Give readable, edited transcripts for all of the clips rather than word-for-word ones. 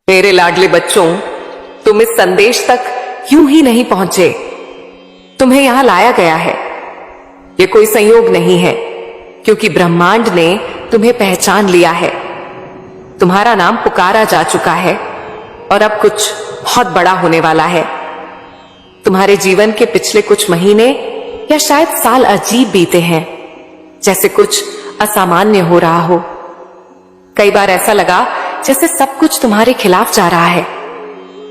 मेरे लाडले बच्चों, तुम इस संदेश तक यूं ही नहीं पहुंचे। तुम्हें यहां लाया गया है। ये कोई संयोग नहीं है, क्योंकि ब्रह्मांड ने तुम्हें पहचान लिया है। तुम्हारा नाम पुकारा जा चुका है और अब कुछ बहुत बड़ा होने वाला है। तुम्हारे जीवन के पिछले कुछ महीने या शायद साल अजीब बीते हैं, जैसे कुछ असामान्य हो रहा हो। कई बार ऐसा लगा जैसे सब कुछ तुम्हारे खिलाफ जा रहा है।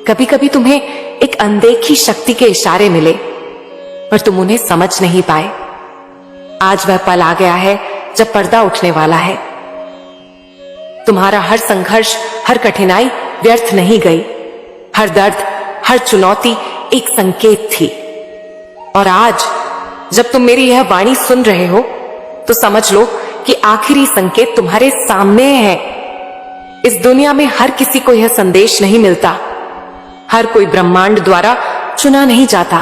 कभी कभी तुम्हें एक अनदेखी शक्ति के इशारे मिले, पर तुम उन्हें समझ नहीं पाए। आज वह पल आ गया है जब पर्दा उठने वाला है। तुम्हारा हर संघर्ष, हर कठिनाई व्यर्थ नहीं गई। हर दर्द, हर चुनौती एक संकेत थी। और आज जब तुम मेरी यह वाणी सुन रहे हो, तो समझ लो कि आखिरी संकेत तुम्हारे सामने है। इस दुनिया में हर किसी को यह संदेश नहीं मिलता। हर कोई ब्रह्मांड द्वारा चुना नहीं जाता,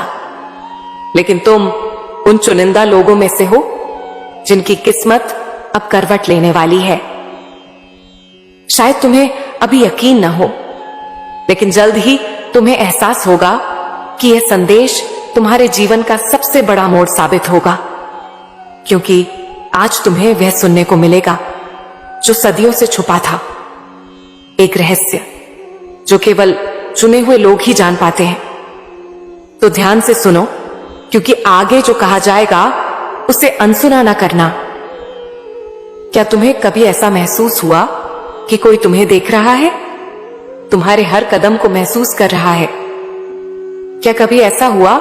लेकिन तुम उन चुनिंदा लोगों में से हो जिनकी किस्मत अब करवट लेने वाली है। शायद तुम्हें अभी यकीन न हो, लेकिन जल्द ही तुम्हें एहसास होगा कि यह संदेश तुम्हारे जीवन का सबसे बड़ा मोड़ साबित होगा, क्योंकि आज तुम्हें वह सुनने को मिलेगा जो सदियों से छुपा था। एक रहस्य जो केवल चुने हुए लोग ही जान पाते हैं। तो ध्यान से सुनो, क्योंकि आगे जो कहा जाएगा उसे अनसुना ना करना। क्या तुम्हें कभी ऐसा महसूस हुआ कि कोई तुम्हें देख रहा है, तुम्हारे हर कदम को महसूस कर रहा है? क्या कभी ऐसा हुआ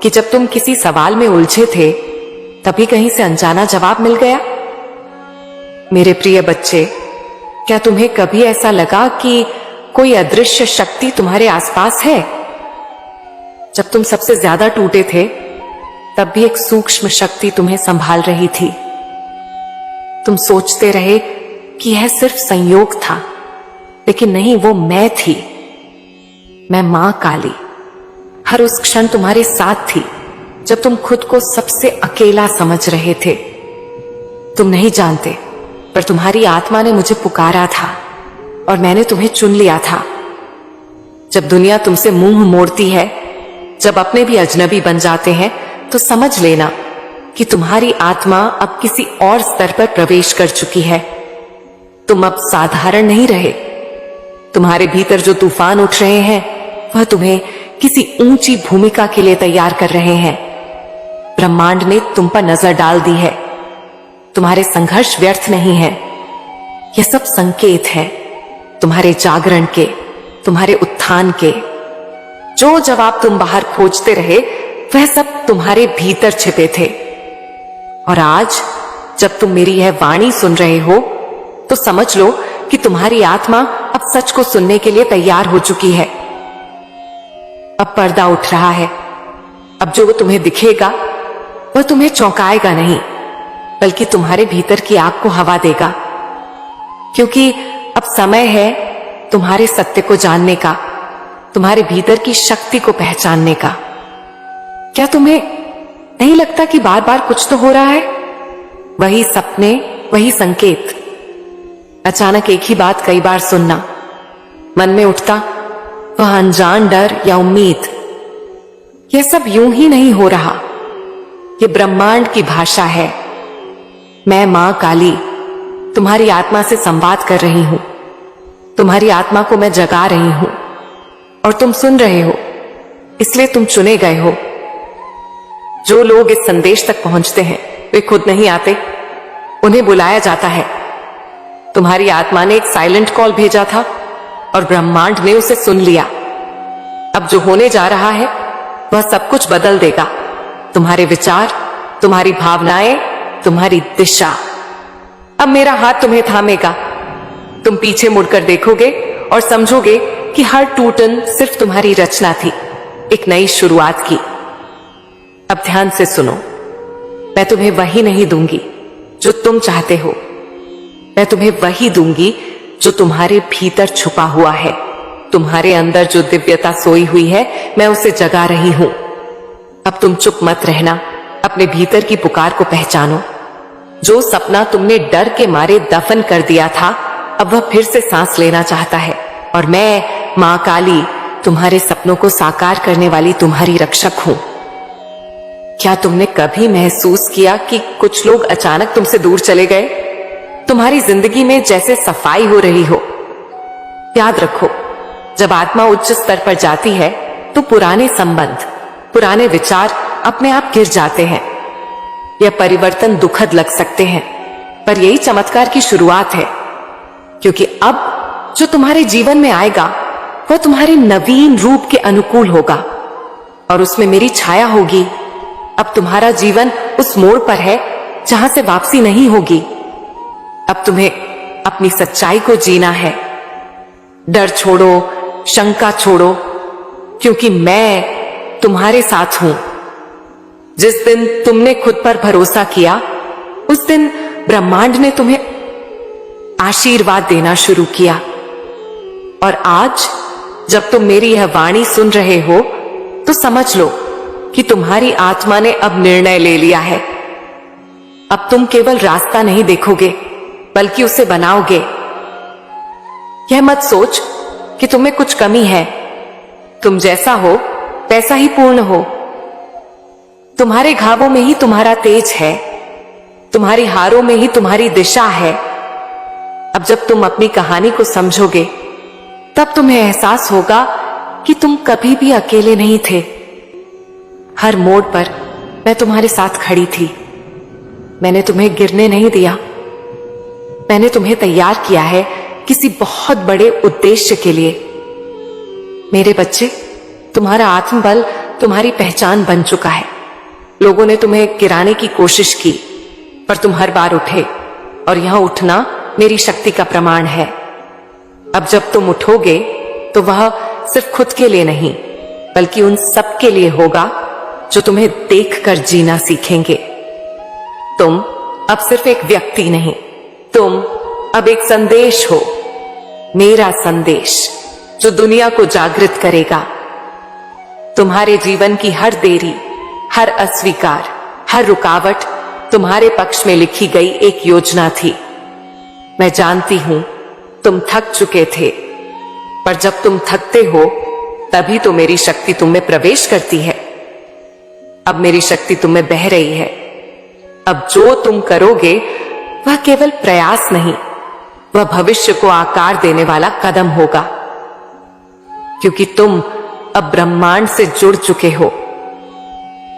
कि जब तुम किसी सवाल में उलझे थे, तभी कहीं से अनजाना जवाब मिल गया? मेरे प्रिय बच्चे, क्या तुम्हें कभी ऐसा लगा कि कोई अदृश्य शक्ति तुम्हारे आसपास है? जब तुम सबसे ज्यादा टूटे थे, तब भी एक सूक्ष्म शक्ति तुम्हें संभाल रही थी। तुम सोचते रहे कि यह सिर्फ संयोग था, लेकिन नहीं, वो मैं थी। मैं मां काली हर उस क्षण तुम्हारे साथ थी जब तुम खुद को सबसे अकेला समझ रहे थे। तुम नहीं जानते, पर तुम्हारी आत्मा ने मुझे पुकारा था और मैंने तुम्हें चुन लिया था। जब दुनिया तुमसे मुंह मोड़ती है, जब अपने भी अजनबी बन जाते हैं, तो समझ लेना कि तुम्हारी आत्मा अब किसी और स्तर पर प्रवेश कर चुकी है। तुम अब साधारण नहीं रहे। तुम्हारे भीतर जो तूफान उठ रहे हैं, वह तुम्हें किसी ऊंची भूमिका के लिए तैयार कर रहे हैं। ब्रह्मांड ने तुम पर नजर डाल दी है। तुम्हारे संघर्ष व्यर्थ नहीं है। यह सब संकेत है तुम्हारे जागरण के, तुम्हारे उत्थान के। जो जवाब तुम बाहर खोजते रहे, वह सब तुम्हारे भीतर छिपे थे। और आज जब तुम मेरी यह वाणी सुन रहे हो, तो समझ लो कि तुम्हारी आत्मा अब सच को सुनने के लिए तैयार हो चुकी है। अब पर्दा उठ रहा है। अब जो तुम्हें दिखेगा, वह तुम्हें चौंकाएगा नहीं, बल्कि तुम्हारे भीतर की आग को हवा देगा। क्योंकि अब समय है तुम्हारे सत्य को जानने का, तुम्हारे भीतर की शक्ति को पहचानने का। क्या तुम्हें नहीं लगता कि बार बार कुछ तो हो रहा है? वही सपने, वही संकेत। अचानक एक ही बात कई बार सुनना, मन में उठता वह अनजान डर या उम्मीद। यह सब यूं ही नहीं हो रहा। यह ब्रह्मांड की भाषा है। मैं मां काली तुम्हारी आत्मा से संवाद कर रही हूं। तुम्हारी आत्मा को मैं जगा रही हूं और तुम सुन रहे हो, इसलिए तुम चुने गए हो। जो लोग इस संदेश तक पहुंचते हैं, वे खुद नहीं आते, उन्हें बुलाया जाता है। तुम्हारी आत्मा ने एक साइलेंट कॉल भेजा था और ब्रह्मांड ने उसे सुन लिया। अब जो होने जा रहा है, वह सब कुछ बदल देगा। तुम्हारे विचार, तुम्हारी भावनाएं, तुम्हारी दिशा। अब मेरा हाथ तुम्हें थामेगा। तुम पीछे मुड़कर देखोगे और समझोगे कि हर टूटन सिर्फ तुम्हारी रचना थी, एक नई शुरुआत की। अब ध्यान से सुनो, मैं तुम्हें वही नहीं दूंगी जो तुम चाहते हो। मैं तुम्हें वही दूंगी जो तुम्हारे भीतर छुपा हुआ है। तुम्हारे अंदर जो दिव्यता सोई हुई है, मैं उसे जगा रही हूं। अब तुम चुप मत रहना, अपने भीतर की पुकार को पहचानो। जो सपना तुमने डर के मारे दफन कर दिया था, अब वह फिर से सांस लेना चाहता है। और मैं मां काली तुम्हारे सपनों को साकार करने वाली तुम्हारी रक्षक हूं। क्या तुमने कभी महसूस किया कि कुछ लोग अचानक तुमसे दूर चले गए? तुम्हारी जिंदगी में जैसे सफाई हो रही हो। याद रखो, जब आत्मा उच्च स्तर पर जाती है तो पुराने संबंध, पुराने विचार अपने आप गिर जाते हैं। यह परिवर्तन दुखद लग सकते हैं, पर यही चमत्कार की शुरुआत है, क्योंकि अब जो तुम्हारे जीवन में आएगा वह तुम्हारे नवीन रूप के अनुकूल होगा और उसमें मेरी छाया होगी। अब तुम्हारा जीवन उस मोड़ पर है जहां से वापसी नहीं होगी। अब तुम्हें अपनी सच्चाई को जीना है। डर छोड़ो, शंका छोड़ो, क्योंकि मैं तुम्हारे साथ हूं। जिस दिन तुमने खुद पर भरोसा किया, उस दिन ब्रह्मांड ने तुम्हें आशीर्वाद देना शुरू किया। और आज जब तुम मेरी यह वाणी सुन रहे हो तो समझ लो कि तुम्हारी आत्मा ने अब निर्णय ले लिया है। अब तुम केवल रास्ता नहीं देखोगे, बल्कि उसे बनाओगे। यह मत सोच कि तुम्हें कुछ कमी है। तुम जैसा हो वैसा ही पूर्ण हो। तुम्हारे घावों में ही तुम्हारा तेज है, तुम्हारी हारों में ही तुम्हारी दिशा है। अब जब तुम अपनी कहानी को समझोगे, तब तुम्हें एहसास होगा कि तुम कभी भी अकेले नहीं थे। हर मोड़ पर मैं तुम्हारे साथ खड़ी थी। मैंने तुम्हें गिरने नहीं दिया। मैंने तुम्हें तैयार किया है किसी बहुत बड़े उद्देश्य के लिए। मेरे बच्चे, तुम्हारा आत्मबल तुम्हारी पहचान बन चुका है। लोगों ने तुम्हें गिराने की कोशिश की, पर तुम हर बार उठे, और यहां उठना मेरी शक्ति का प्रमाण है। अब जब तुम उठोगे तो वह सिर्फ खुद के लिए नहीं, बल्कि उन सब के लिए होगा जो तुम्हें देखकर जीना सीखेंगे। तुम अब सिर्फ एक व्यक्ति नहीं, तुम अब एक संदेश हो। मेरा संदेश जो दुनिया को जागृत करेगा। तुम्हारे जीवन की हर देरी, हर अस्वीकार, हर रुकावट तुम्हारे पक्ष में लिखी गई एक योजना थी। मैं जानती हूं तुम थक चुके थे, पर जब तुम थकते हो तभी तो मेरी शक्ति तुम में प्रवेश करती है। अब मेरी शक्ति तुम में बह रही है। अब जो तुम करोगे वह केवल प्रयास नहीं, वह भविष्य को आकार देने वाला कदम होगा, क्योंकि तुम अब ब्रह्मांड से जुड़ चुके हो।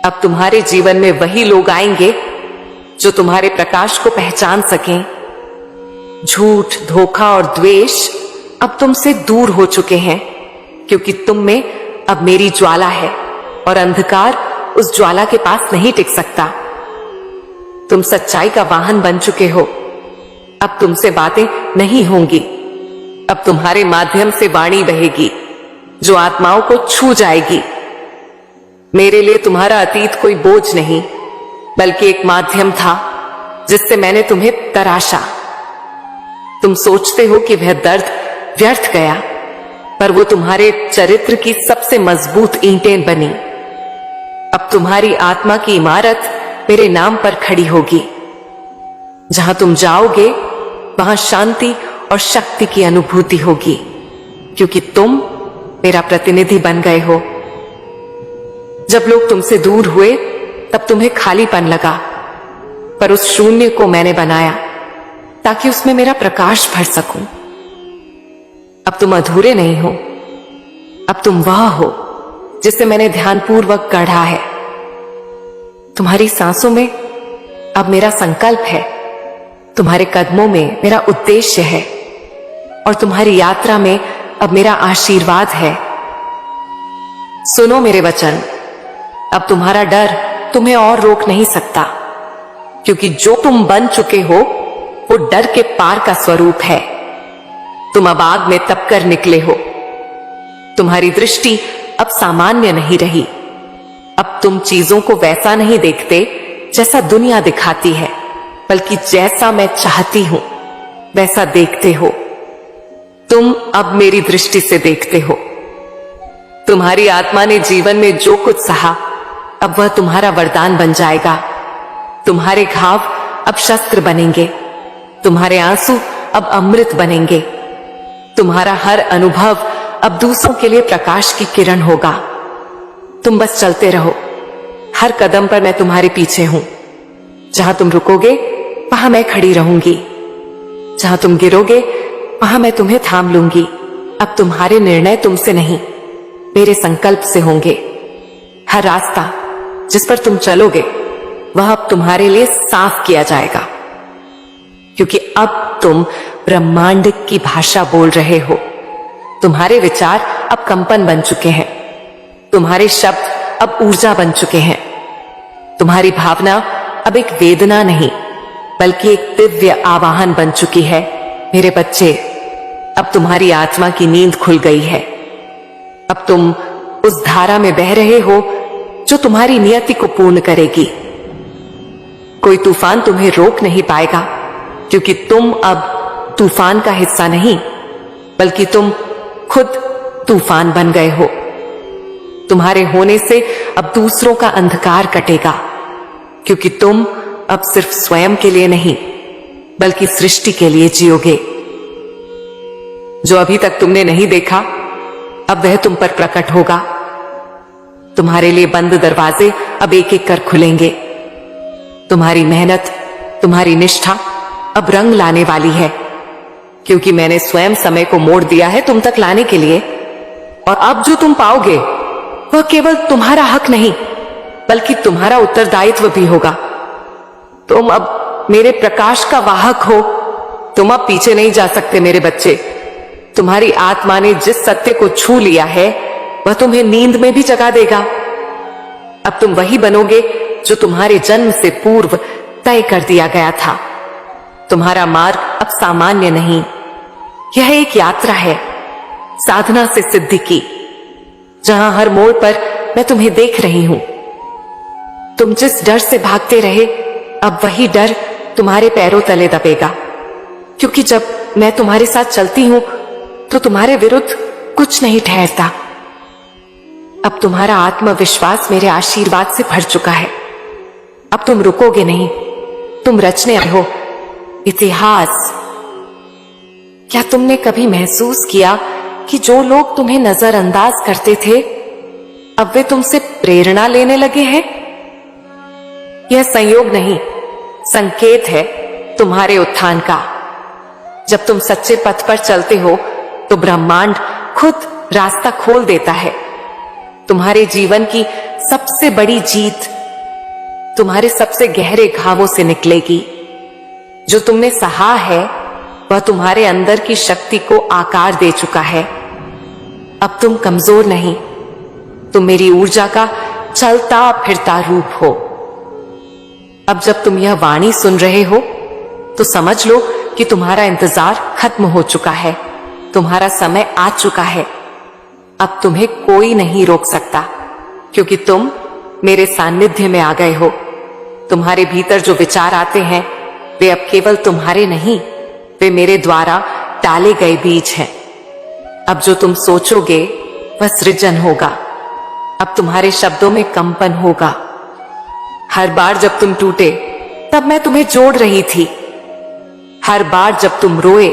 अब तुम्हारे जीवन में वही लोग आएंगे जो तुम्हारे प्रकाश को पहचान सकें। झूठ, धोखा और द्वेष अब तुमसे दूर हो चुके हैं, क्योंकि तुम में अब मेरी ज्वाला है और अंधकार उस ज्वाला के पास नहीं टिक सकता। तुम सच्चाई का वाहन बन चुके हो। अब तुमसे बातें नहीं होंगी। अब तुम्हारे माध्यम से वाणी बहेगी जो आत्माओं को छू जाएगी। मेरे लिए तुम्हारा अतीत कोई बोझ नहीं, बल्कि एक माध्यम था जिससे मैंने तुम्हें तराशा। तुम सोचते हो कि वह दर्द व्यर्थ गया, पर वो तुम्हारे चरित्र की सबसे मजबूत ईंटें बनी। अब तुम्हारी आत्मा की इमारत मेरे नाम पर खड़ी होगी। जहां तुम जाओगे वहां शांति और शक्ति की अनुभूति होगी, क्योंकि तुम मेरा प्रतिनिधि बन गए हो। जब लोग तुमसे दूर हुए तब तुम्हें खालीपन लगा, पर उस शून्य को मैंने बनाया ताकि उसमें मेरा प्रकाश भर सकूं। अब तुम अधूरे नहीं हो। अब तुम वह हो जिसे मैंने ध्यानपूर्वक गढ़ा है। तुम्हारी सांसों में अब मेरा संकल्प है, तुम्हारे कदमों में मेरा उद्देश्य है, और तुम्हारी यात्रा में अब मेरा आशीर्वाद है। सुनो मेरे वचन। अब तुम्हारा डर तुम्हें और रोक नहीं सकता, क्योंकि जो तुम बन चुके हो वो डर के पार का स्वरूप है। तुम अब आग में तपकर निकले हो। तुम्हारी दृष्टि अब सामान्य नहीं रही। अब तुम चीजों को वैसा नहीं देखते जैसा दुनिया दिखाती है, बल्कि जैसा मैं चाहती हूं वैसा देखते हो। तुम अब मेरी दृष्टि से देखते हो। तुम्हारी आत्मा ने जीवन में जो कुछ सहा, अब वह तुम्हारा वरदान बन जाएगा। तुम्हारे घाव अब शस्त्र बनेंगे, तुम्हारे आंसू अब अमृत बनेंगे। तुम्हारा हर अनुभव अब दूसरों के लिए प्रकाश की किरण होगा। तुम बस चलते रहो, हर कदम पर मैं तुम्हारे पीछे हूं। जहां तुम रुकोगे वहां मैं खड़ी रहूंगी, जहां तुम गिरोगे वहां मैं तुम्हें थाम लूंगी। अब तुम्हारे निर्णय तुमसे नहीं, मेरे संकल्प से होंगे। हर रास्ता जिस पर तुम चलोगे वह अब तुम्हारे लिए साफ किया जाएगा, क्योंकि अब तुम ब्रह्मांड की भाषा बोल रहे हो। तुम्हारे विचार अब कंपन बन चुके हैं, तुम्हारे शब्द अब ऊर्जा बन चुके हैं। तुम्हारी भावना अब एक वेदना नहीं बल्कि एक दिव्य आवाहन बन चुकी है। मेरे बच्चे, अब तुम्हारी आत्मा की नींद खुल गई है। अब तुम उस धारा में बह रहे हो जो तुम्हारी नियति को पूर्ण करेगी। कोई तूफान तुम्हें रोक नहीं पाएगा, क्योंकि तुम अब तूफान का हिस्सा नहीं बल्कि तुम खुद तूफान बन गए हो। तुम्हारे होने से अब दूसरों का अंधकार कटेगा, क्योंकि तुम अब सिर्फ स्वयं के लिए नहीं बल्कि सृष्टि के लिए जियोगे। जो अभी तक तुमने नहीं देखा अब वह तुम पर प्रकट होगा। तुम्हारे लिए बंद दरवाजे अब एक एक कर खुलेंगे। तुम्हारी मेहनत, तुम्हारी निष्ठा अब रंग लाने वाली है, क्योंकि मैंने स्वयं समय को मोड़ दिया है तुम तक लाने के लिए। और अब जो तुम पाओगे वह केवल तुम्हारा हक नहीं बल्कि तुम्हारा उत्तरदायित्व भी होगा। तुम अब मेरे प्रकाश का वाहक हो। तुम अब पीछे नहीं जा सकते मेरे बच्चे। तुम्हारी आत्मा ने जिस सत्य को छू लिया है वह तुम्हें नींद में भी जगा देगा। अब तुम वही बनोगे जो तुम्हारे जन्म से पूर्व तय कर दिया गया था। तुम्हारा मार्ग अब सामान्य नहीं, यह एक यात्रा है साधना से सिद्धि की, जहां हर मोड़ पर मैं तुम्हें देख रही हूं। तुम जिस डर से भागते रहे अब वही डर तुम्हारे पैरों तले दबेगा, क्योंकि जब मैं तुम्हारे साथ चलती हूं तो तुम्हारे विरुद्ध कुछ नहीं ठहरता। अब तुम्हारा आत्मविश्वास मेरे आशीर्वाद से भर चुका है। अब तुम रुकोगे नहीं, तुम रचने हो इतिहास। क्या तुमने कभी महसूस किया कि जो लोग तुम्हें नजरअंदाज करते थे अब वे तुमसे प्रेरणा लेने लगे हैं? यह संयोग नहीं, संकेत है तुम्हारे उत्थान का। जब तुम सच्चे पथ पर चलते हो तो ब्रह्मांड खुद रास्ता खोल देता है। तुम्हारे जीवन की सबसे बड़ी जीत तुम्हारे सबसे गहरे घावों से निकलेगी। जो तुमने सहा है वह तुम्हारे अंदर की शक्ति को आकार दे चुका है। अब तुम कमजोर नहीं, तुम मेरी ऊर्जा का चलता फिरता रूप हो। अब जब तुम यह वाणी सुन रहे हो तो समझ लो कि तुम्हारा इंतजार खत्म हो चुका है, तुम्हारा समय आ चुका है। अब तुम्हें कोई नहीं रोक सकता, क्योंकि तुम मेरे सानिध्य में आ गए हो। तुम्हारे भीतर जो विचार आते हैं वे अब केवल तुम्हारे नहीं, वे मेरे द्वारा डाले गए बीज हैं। अब जो तुम सोचोगे वह सृजन होगा। अब तुम्हारे शब्दों में कंपन होगा। हर बार जब तुम टूटे तब मैं तुम्हें जोड़ रही थी। हर बार जब तुम रोए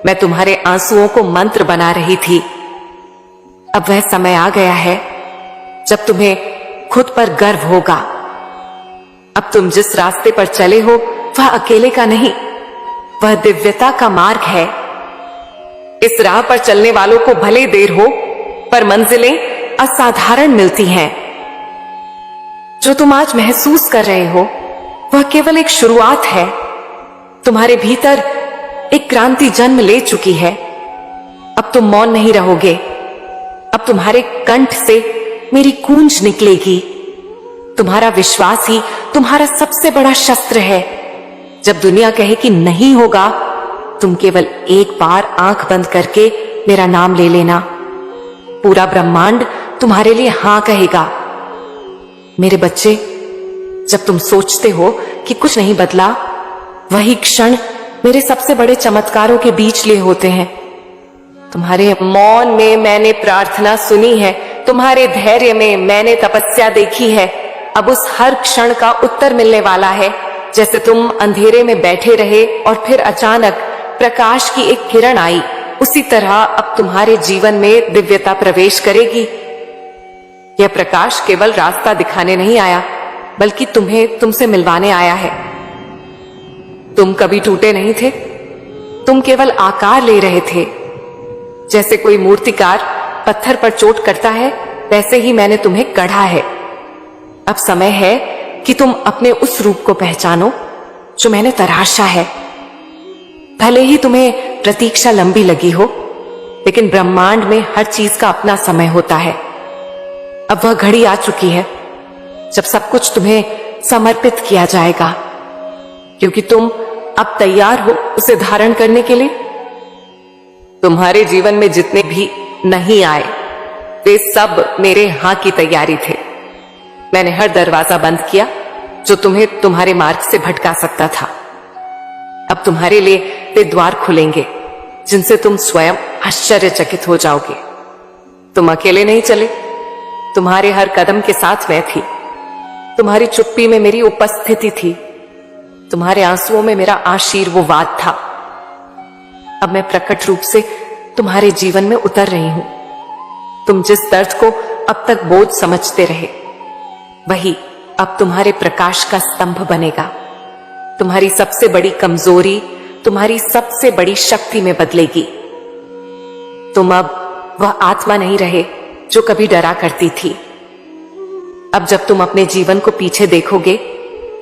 मैं तुम्हारे आंसुओं को मंत्र बना रही थी। अब वह समय आ गया है जब तुम्हें खुद पर गर्व होगा। अब तुम जिस रास्ते पर चले हो वह अकेले का नहीं, वह दिव्यता का मार्ग है। इस राह पर चलने वालों को भले देर हो पर मंजिलें असाधारण मिलती हैं। जो तुम आज महसूस कर रहे हो वह केवल एक शुरुआत है। तुम्हारे भीतर एक क्रांति जन्म ले चुकी है। अब तुम मौन नहीं रहोगे, अब तुम्हारे कंठ से मेरी गूंज निकलेगी। तुम्हारा विश्वास ही तुम्हारा सबसे बड़ा शस्त्र है। जब दुनिया कहे कि नहीं होगा, तुम केवल एक बार आंख बंद करके मेरा नाम ले लेना। पूरा ब्रह्मांड तुम्हारे लिए हां कहेगा। मेरे बच्चे, जब तुम सोचते हो कि कुछ नहीं बदला, वही क्षण मेरे सबसे बड़े चमत्कारों के बीच लिए होते हैं। तुम्हारे मौन में मैंने प्रार्थना सुनी है, तुम्हारे धैर्य में मैंने तपस्या देखी है। अब उस हर क्षण का उत्तर मिलने वाला है। जैसे तुम अंधेरे में बैठे रहे और फिर अचानक प्रकाश की एक किरण आई उसी तरह अब तुम्हारे जीवन में दिव्यता प्रवेश करेगी। यह प्रकाश केवल रास्ता दिखाने नहीं आया, बल्कि तुम्हें तुमसे मिलवाने आया है। तुम कभी टूटे नहीं थे, तुम केवल आकार ले रहे थे। जैसे कोई मूर्तिकार पत्थर पर चोट करता है, वैसे ही मैंने तुम्हें गढ़ा है। अब समय है कि तुम अपने उस रूप को पहचानो जो मैंने तराशा है। भले ही तुम्हें प्रतीक्षा लंबी लगी हो, लेकिन ब्रह्मांड में हर चीज का अपना समय होता है। अब वह घड़ी आ चुकी है जब सब कुछ तुम्हें समर्पित किया जाएगा, क्योंकि तुम अब तैयार हो उसे धारण करने के लिए। तुम्हारे जीवन में जितने भी नहीं आए, वे सब मेरे हां की तैयारी थे। मैंने हर दरवाजा बंद किया जो तुम्हें तुम्हारे मार्ग से भटका सकता था। अब तुम्हारे लिए वे द्वार खुलेंगे जिनसे तुम स्वयं आश्चर्यचकित हो जाओगे। तुम अकेले नहीं चले, तुम्हारे हर कदम के साथ मैं थी। तुम्हारी चुप्पी में मेरी उपस्थिति थी, तुम्हारे आंसुओं में मेरा आशीर्वाद था। अब मैं प्रकट रूप से तुम्हारे जीवन में उतर रही हूं। तुम जिस दर्द को अब तक बोझ समझते रहे, वही अब तुम्हारे प्रकाश का स्तंभ बनेगा। तुम्हारी सबसे बड़ी कमजोरी तुम्हारी सबसे बड़ी शक्ति में बदलेगी। तुम अब वह आत्मा नहीं रहे जो कभी डरा करती थी। अब जब तुम अपने जीवन को पीछे देखोगे,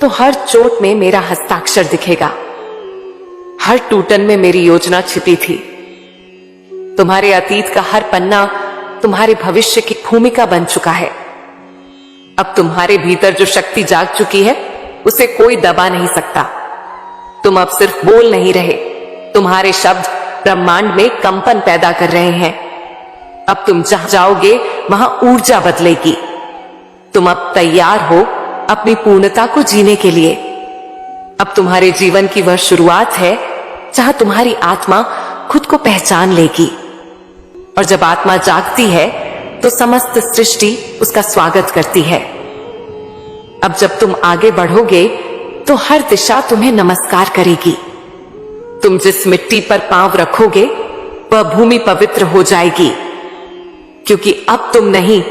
तो हर चोट में मेरा हस्ताक्षर दिखेगा, हर टूटन में मेरी योजना छिपी थी। तुम्हारे अतीत का हर पन्ना तुम्हारे भविष्य की भूमिका बन चुका है। अब तुम्हारे भीतर जो शक्ति जाग चुकी है, उसे कोई दबा नहीं सकता। तुम अब सिर्फ बोल नहीं रहे, तुम्हारे शब्द ब्रह्मांड में कंपन पैदा कर रहे हैं। अब तुम जहां जाओगे वहां ऊर्जा बदलेगी। तुम अब तैयार हो अपनी पूर्णता को जीने के लिए। अब तुम्हारे जीवन की वह शुरुआत है जहां तुम्हारी आत्मा खुद को पहचान लेगी। और जब आत्मा जागती है तो समस्त सृष्टि उसका स्वागत करती है। अब जब तुम आगे बढ़ोगे तो हर दिशा तुम्हें नमस्कार करेगी। तुम जिस मिट्टी पर पांव रखोगे वह भूमि पवित्र हो जाएगी, क्योंकि अब तुम नहीं,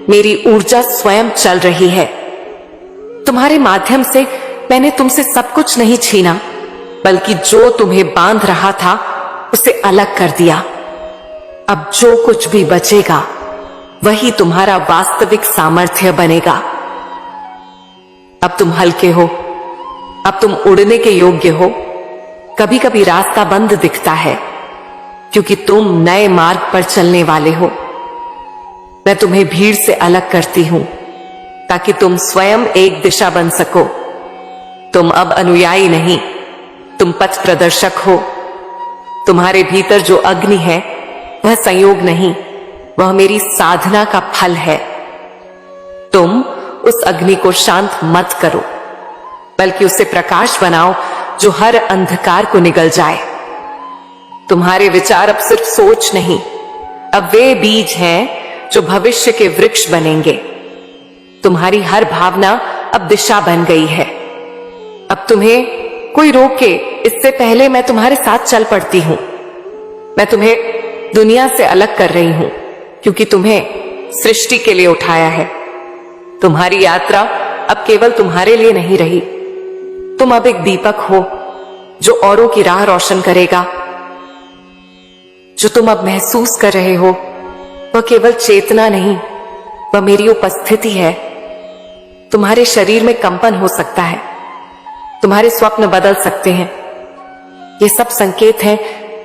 मेरी ऊर्जा स्वयं चल रही है। तुम्हारे माध्यम से मैंने तुमसे सब कुछ नहीं छीना, बल्कि जो तुम्हें बांध रहा था उसे अलग कर दिया। अब जो कुछ भी बचेगा वही तुम्हारा वास्तविक सामर्थ्य बनेगा। अब तुम हल्के हो, अब तुम उड़ने के योग्य हो। कभी कभी रास्ता बंद दिखता है, क्योंकि तुम नए मार्ग पर चलने वाले हो। मैं तुम्हें भीड़ से अलग करती हूं ताकि तुम स्वयं एक दिशा बन सको। तुम अब अनुयायी नहीं, तुम पथ प्रदर्शक हो। तुम्हारे भीतर जो अग्नि है वह संयोग नहीं, वह मेरी साधना का फल है। तुम उस अग्नि को शांत मत करो, बल्कि उसे प्रकाश बनाओ जो हर अंधकार को निगल जाए। तुम्हारे विचार अब सिर्फ सोच नहीं, अब वे बीज हैं जो भविष्य के वृक्ष बनेंगे। तुम्हारी हर भावना अब दिशा बन गई है। अब तुम्हें कोई रोके इससे पहले मैं तुम्हारे साथ चल पड़ती हूं। मैं तुम्हें दुनिया से अलग कर रही हूं, क्योंकि तुम्हें सृष्टि के लिए उठाया है। तुम्हारी यात्रा अब केवल तुम्हारे लिए नहीं रही। तुम अब एक दीपक हो जो औरों की राह रोशन करेगा। जो तुम अब महसूस कर रहे हो वह केवल चेतना नहीं, वह मेरी उपस्थिति है। तुम्हारे शरीर में कंपन हो सकता है, तुम्हारे स्वप्न बदल सकते हैं। ये सब संकेत हैं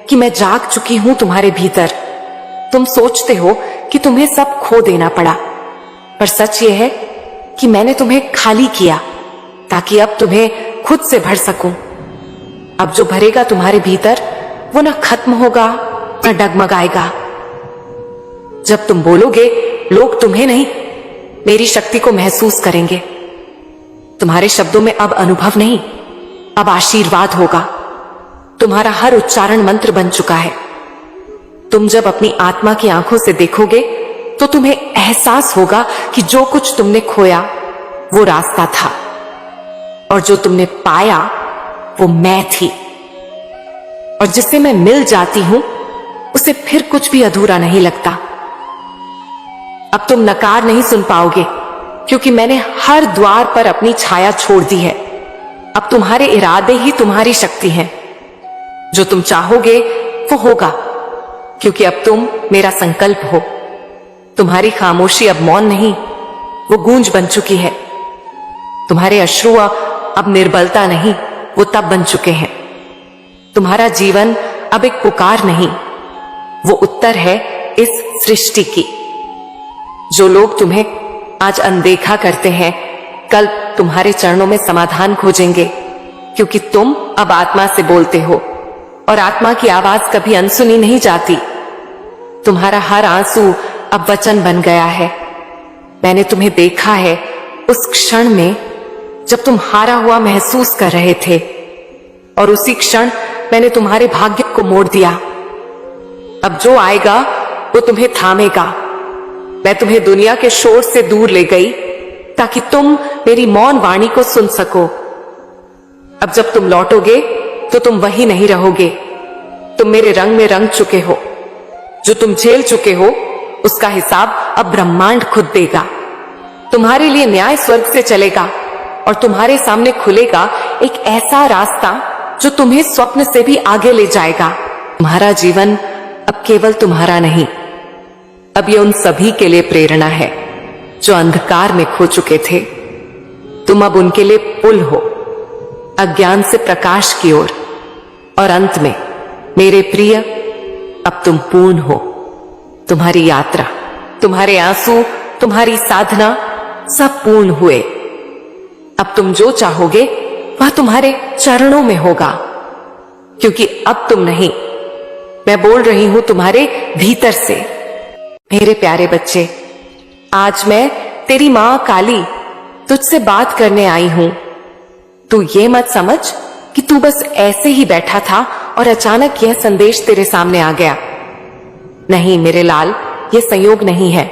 कि मैं जाग चुकी हूं तुम्हारे भीतर। तुम सोचते हो कि तुम्हें सब खो देना पड़ा, पर सच ये है कि मैंने तुम्हें खाली किया ताकि अब तुम्हें खुद से भर सकूं। अब जो भरेगा तुम्हारे भीतर वो न खत्म होगा न डगमगाएगा। जब तुम बोलोगे, लोग तुम्हें नहीं, मेरी शक्ति को महसूस करेंगे। तुम्हारे शब्दों में अब अनुभव नहीं, अब आशीर्वाद होगा। तुम्हारा हर उच्चारण मंत्र बन चुका है। तुम जब अपनी आत्मा की आंखों से देखोगे तो तुम्हें एहसास होगा कि जो कुछ तुमने खोया वो रास्ता था, और जो तुमने पाया वो मैं थी। और जिससे मैं मिल जाती हूं उसे फिर कुछ भी अधूरा नहीं लगता। अब तुम नकार नहीं सुन पाओगे, क्योंकि मैंने हर द्वार पर अपनी छाया छोड़ दी है। अब तुम्हारे इरादे ही तुम्हारी शक्ति हैं। जो तुम चाहोगे वो होगा, क्योंकि अब तुम मेरा संकल्प हो। तुम्हारी खामोशी अब मौन नहीं, वो गूंज बन चुकी है। तुम्हारे अश्रु अब निर्बलता नहीं, वो तप बन चुके हैं। तुम्हारा जीवन अब एक पुकार नहीं, वो उत्तर है इस सृष्टि की। जो लोग तुम्हें आज अनदेखा करते हैं, कल तुम्हारे चरणों में समाधान खोजेंगे, क्योंकि तुम अब आत्मा से बोलते हो और आत्मा की आवाज कभी अनसुनी नहीं जाती। तुम्हारा हर आंसू अब वचन बन गया है। मैंने तुम्हें देखा है उस क्षण में जब तुम हारा हुआ महसूस कर रहे थे, और उसी क्षण मैंने तुम्हारे भाग्य को मोड़ दिया। अब जो आएगा वो तुम्हें थामेगा। मैं तुम्हें दुनिया के शोर से दूर ले गई ताकि तुम मेरी मौन वाणी को सुन सको। अब जब तुम लौटोगे तो तुम वही नहीं रहोगे। तुम मेरे रंग में रंग चुके हो। जो तुम झेल चुके हो उसका हिसाब अब ब्रह्मांड खुद देगा। तुम्हारे लिए न्याय स्वर्ग से चलेगा और तुम्हारे सामने खुलेगा एक ऐसा रास्ता जो तुम्हें स्वप्न से भी आगे ले जाएगा। तुम्हारा जीवन अब केवल तुम्हारा नहीं, अब ये उन सभी के लिए प्रेरणा है जो अंधकार में खो चुके थे। तुम अब उनके लिए पुल हो, अज्ञान से प्रकाश की ओर। और अंत में मेरे प्रिय, अब तुम पूर्ण हो। तुम्हारी यात्रा, तुम्हारे आंसू, तुम्हारी साधना सब पूर्ण हुए। अब तुम जो चाहोगे वह तुम्हारे चरणों में होगा, क्योंकि अब तुम नहीं, मैं बोल रही हूं तुम्हारे भीतर से। मेरे प्यारे बच्चे, आज मैं तेरी मां काली तुझसे बात करने आई हूं। तू ये मत समझ कि तू बस ऐसे ही बैठा था और अचानक यह संदेश तेरे सामने आ गया। नहीं मेरे लाल, ये संयोग नहीं है,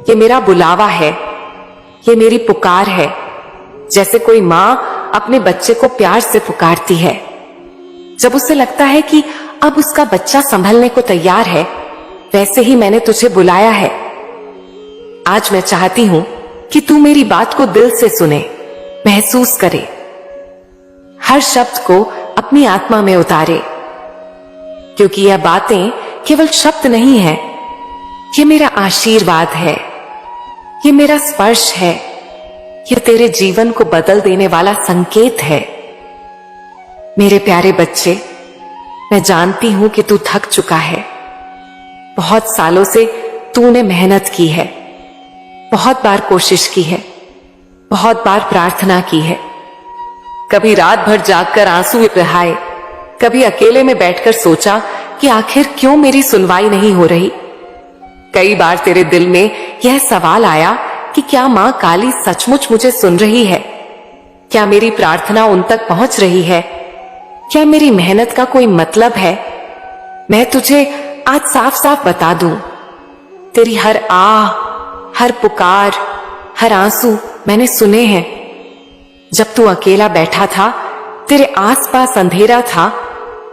ये मेरा बुलावा है, ये मेरी पुकार है। जैसे कोई मां अपने बच्चे को प्यार से पुकारती है जब उसे लगता है कि अब उसका बच्चा संभलने को तैयार है, वैसे ही मैंने तुझे बुलाया है। आज मैं चाहती हूं कि तू मेरी बात को दिल से सुने, महसूस करे, हर शब्द को अपनी आत्मा में उतारे, क्योंकि यह बातें केवल शब्द नहीं है, ये मेरा आशीर्वाद है, ये मेरा स्पर्श है, यह तेरे जीवन को बदल देने वाला संकेत है। मेरे प्यारे बच्चे, मैं जानती हूं कि तू थक चुका है। बहुत सालों से तूने मेहनत की है, बहुत बार कोशिश की है, बहुत बार प्रार्थना की है। कभी रात भर जागकर आंसू बहाए, कभी अकेले में बैठकर सोचा कि आखिर क्यों मेरी सुनवाई नहीं हो रही। कई बार तेरे दिल में यह सवाल आया कि क्या मां काली सचमुच मुझे सुन रही है? क्या मेरी प्रार्थना उन तक पहुंच रही है? क्या मेरी मेहनत का कोई मतलब है? मैं तुझे आज साफ साफ बता दूं, तेरी हर आह, हर पुकार, हर आंसू मैंने सुने हैं। जब तू अकेला बैठा था, तेरे आसपास अंधेरा था,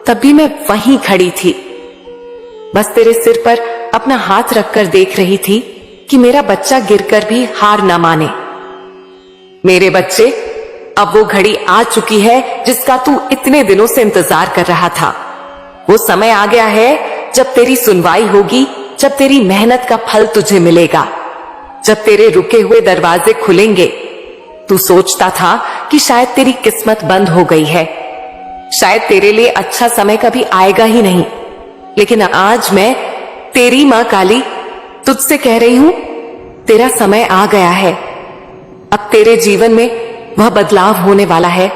तब भी मैं वहीं खड़ी थी, बस तेरे सिर पर अपना हाथ रखकर देख रही थी कि मेरा बच्चा गिरकर भी हार न माने। मेरे बच्चे, अब वो घड़ी आ चुकी है जिसका तू इतने दिनों से इंतजार कर रहा था। वो समय आ गया है जब तेरी सुनवाई होगी, जब तेरी मेहनत का फल तुझे मिलेगा, जब तेरे रुके हुए दरवाजे खुलेंगे। तू सोचता था कि शायद तेरी किस्मत बंद हो गई है, शायद तेरे लिए अच्छा समय कभी आएगा ही नहीं, लेकिन आज मैं तेरी मां काली तुझसे कह रही हूं, तेरा समय आ गया है। अब तेरे जीवन में वह बदलाव होने वाला है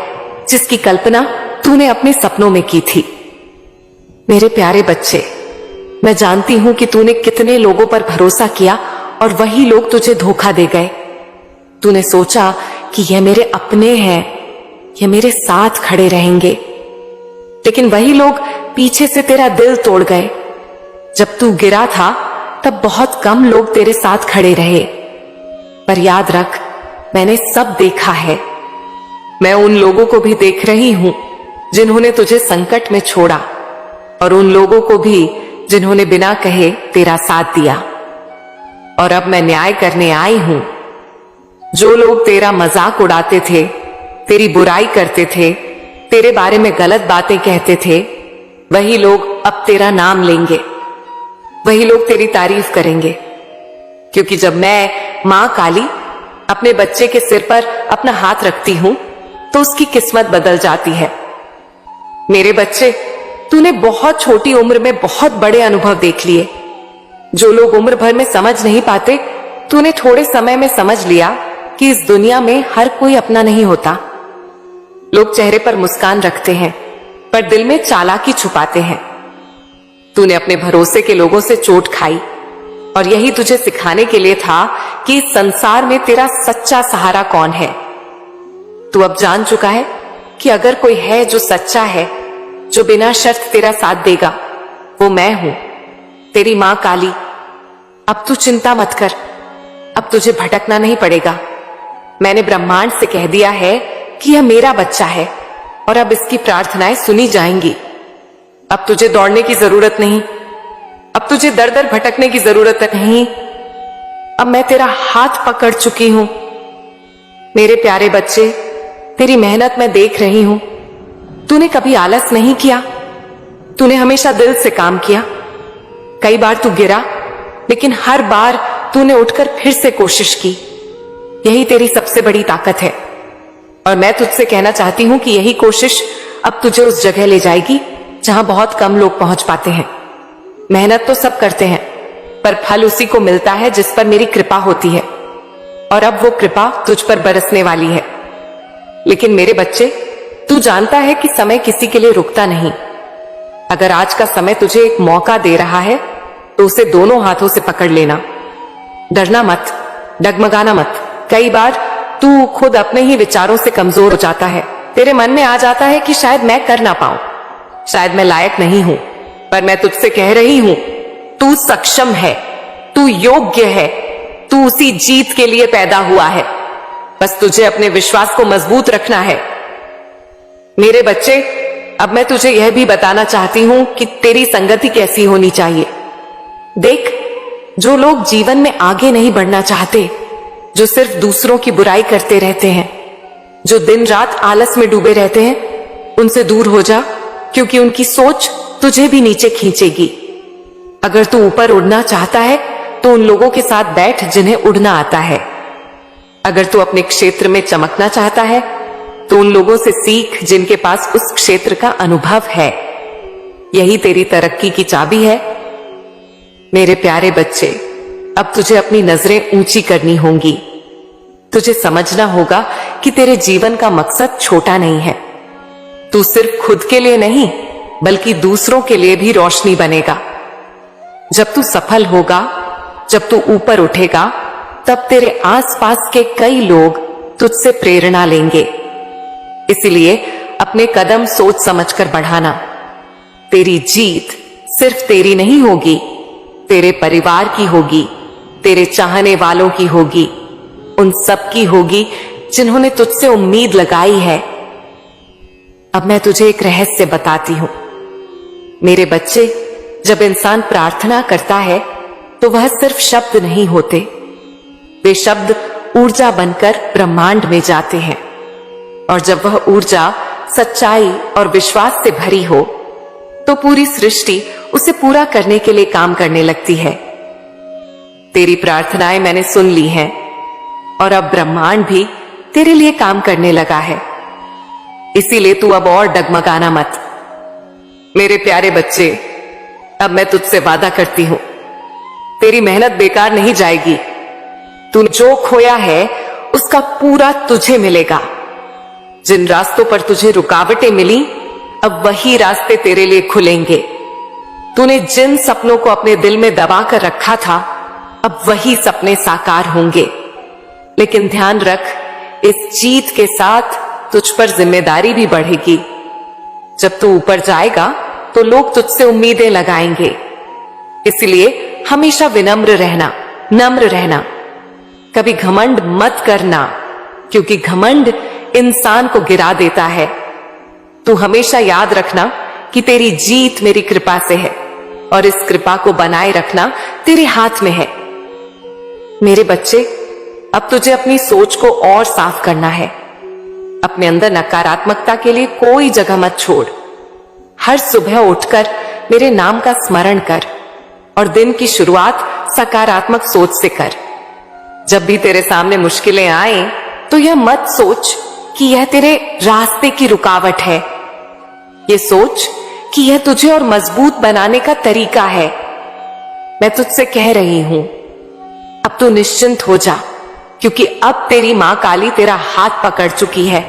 जिसकी कल्पना तूने अपने सपनों में की थी। मेरे प्यारे बच्चे, मैं जानती हूं कि तूने कितने लोगों पर भरोसा किया और वही लोग तुझे धोखा दे गए। तूने सोचा कि यह मेरे अपने हैं, यह मेरे साथ खड़े रहेंगे, लेकिन वही लोग पीछे से तेरा दिल तोड़ गए। जब तू गिरा था तब बहुत कम लोग तेरे साथ खड़े रहे, पर याद रख, मैंने सब देखा है। मैं उन लोगों को भी देख रही हूं जिन्होंने तुझे संकट में छोड़ा, और उन लोगों को भी जिन्होंने बिना कहे तेरा साथ दिया, और अब मैं न्याय करने आई हूं। जो लोग तेरा मजाक उड़ाते थे, तेरी बुराई करते थे, तेरे बारे में गलत बातें कहते थे, वही लोग अब तेरा नाम लेंगे, वही लोग तेरी तारीफ करेंगे। क्योंकि जब मैं मां काली अपने बच्चे के सिर पर अपना हाथ रखती हूं तो उसकी किस्मत बदल जाती है। मेरे बच्चे, तूने बहुत छोटी उम्र में बहुत बड़े अनुभव देख लिए। जो लोग उम्र भर में समझ नहीं पाते, तूने थोड़े समय में समझ लिया कि इस दुनिया में हर कोई अपना नहीं होता। लोग चेहरे पर मुस्कान रखते हैं पर दिल में चालाकी छुपाते हैं। तूने अपने भरोसे के लोगों से चोट खाई, और यही तुझे सिखाने के लिए था कि इस संसार में तेरा सच्चा सहारा कौन है। तू अब जान चुका है कि अगर कोई है जो सच्चा है, जो बिना शर्त तेरा साथ देगा, वो मैं हूं, तेरी मां काली। अब तू चिंता मत कर, अब तुझे भटकना नहीं पड़ेगा। मैंने ब्रह्मांड से कह दिया है कि यह मेरा बच्चा है और अब इसकी प्रार्थनाएं सुनी जाएंगी। अब तुझे दौड़ने की जरूरत नहीं, अब तुझे दर दर भटकने की जरूरत नहीं। अब मैं तेरा हाथ पकड़ चुकी हूं। मेरे प्यारे बच्चे, तेरी मेहनत मैं देख रही हूं। तूने कभी आलस नहीं किया, तूने हमेशा दिल से काम किया। कई बार तू गिरा, लेकिन हर बार तूने उठकर फिर से कोशिश की। यही तेरी सबसे बड़ी ताकत है, और मैं तुझसे कहना चाहती हूं कि यही कोशिश अब तुझे उस जगह ले जाएगी जहां बहुत कम लोग पहुंच पाते हैं। मेहनत तो सब करते हैं, पर फल उसी को मिलता है जिस पर मेरी कृपा होती है, और अब वो कृपा तुझ पर बरसने वाली है। लेकिन मेरे बच्चे, तू जानता है कि समय किसी के लिए रुकता नहीं। अगर आज का समय तुझे एक मौका दे रहा है तो उसे दोनों हाथों से पकड़ लेना। डरना मत, डगमगाना मत। कई बार तू खुद अपने ही विचारों से कमजोर हो जाता है। तेरे मन में आ जाता है कि शायद मैं कर ना पाऊं, शायद मैं लायक नहीं हूं। पर मैं तुझसे कह रही हूं, तू सक्षम है, तू योग्य है, तू उसी जीत के लिए पैदा हुआ है। बस तुझे अपने विश्वास को मजबूत रखना है। मेरे बच्चे, अब मैं तुझे यह भी बताना चाहती हूं कि तेरी संगति कैसी होनी चाहिए। देख, जो लोग जीवन में आगे नहीं बढ़ना चाहते, जो सिर्फ दूसरों की बुराई करते रहते हैं, जो दिन रात आलस में डूबे रहते हैं, उनसे दूर हो जा, क्योंकि उनकी सोच तुझे भी नीचे खींचेगी। अगर तू ऊपर उड़ना चाहता है तो उन लोगों के साथ बैठ जिन्हें उड़ना आता है। अगर तू अपने क्षेत्र में चमकना चाहता है तो उन लोगों से सीख जिनके पास उस क्षेत्र का अनुभव है। यही तेरी तरक्की की चाबी है। मेरे प्यारे बच्चे, अब तुझे अपनी नजरें ऊंची करनी होंगी। तुझे समझना होगा कि तेरे जीवन का मकसद छोटा नहीं है। तू सिर्फ खुद के लिए नहीं, बल्कि दूसरों के लिए भी रोशनी बनेगा। जब तू सफल होगा, जब तू ऊपर उठेगा, तब तेरे आसपास के कई लोग तुझसे प्रेरणा लेंगे। इसलिए अपने कदम सोच समझकर बढ़ाना। तेरी जीत सिर्फ तेरी नहीं होगी, तेरे परिवार की होगी, तेरे चाहने वालों की होगी, उन सब की होगी जिन्होंने तुझसे उम्मीद लगाई है। अब मैं तुझे एक रहस्य बताती हूं। मेरे बच्चे, जब इंसान प्रार्थना करता है तो वह सिर्फ शब्द नहीं होते, वे शब्द ऊर्जा बनकर ब्रह्मांड में जाते हैं। और जब वह ऊर्जा सच्चाई और विश्वास से भरी हो तो पूरी सृष्टि उसे पूरा करने के लिए काम करने लगती है। तेरी प्रार्थनाएं मैंने सुन ली हैं, और अब ब्रह्मांड भी तेरे लिए काम करने लगा है। इसीलिए तू अब और डगमगाना मत। मेरे प्यारे बच्चे, अब मैं तुझसे वादा करती हूं, तेरी मेहनत बेकार नहीं जाएगी। तूने जो खोया है उसका पूरा तुझे मिलेगा। जिन रास्तों पर तुझे रुकावटें मिली, अब वही रास्ते तेरे लिए खुलेंगे। तूने जिन सपनों को अपने दिल में दबा कर रखा था, अब वही सपने साकार होंगे। लेकिन ध्यान रख, इस जीत के साथ तुझ पर जिम्मेदारी भी बढ़ेगी। जब तू ऊपर जाएगा तो लोग तुझसे उम्मीदें लगाएंगे। इसलिए हमेशा विनम्र रहना, नम्र रहना। कभी घमंड मत करना, क्योंकि घमंड इंसान को गिरा देता है। तू हमेशा याद रखना कि तेरी जीत मेरी कृपा से है, और इस कृपा को बनाए रखना तेरे हाथ में है। मेरे बच्चे, अब तुझे अपनी सोच को और साफ करना है। अपने अंदर नकारात्मकता के लिए कोई जगह मत छोड़। हर सुबह उठकर मेरे नाम का स्मरण कर और दिन की शुरुआत सकारात्मक सोच से कर। जब भी तेरे सामने मुश्किलें आए तो यह मत सोच कि यह तेरे रास्ते की रुकावट है। ये सोच कि यह तुझे और मजबूत बनाने का तरीका है। मैं तुझसे कह रही हूं, अब तू निश्चिंत हो जा, क्योंकि अब तेरी मां काली तेरा हाथ पकड़ चुकी है।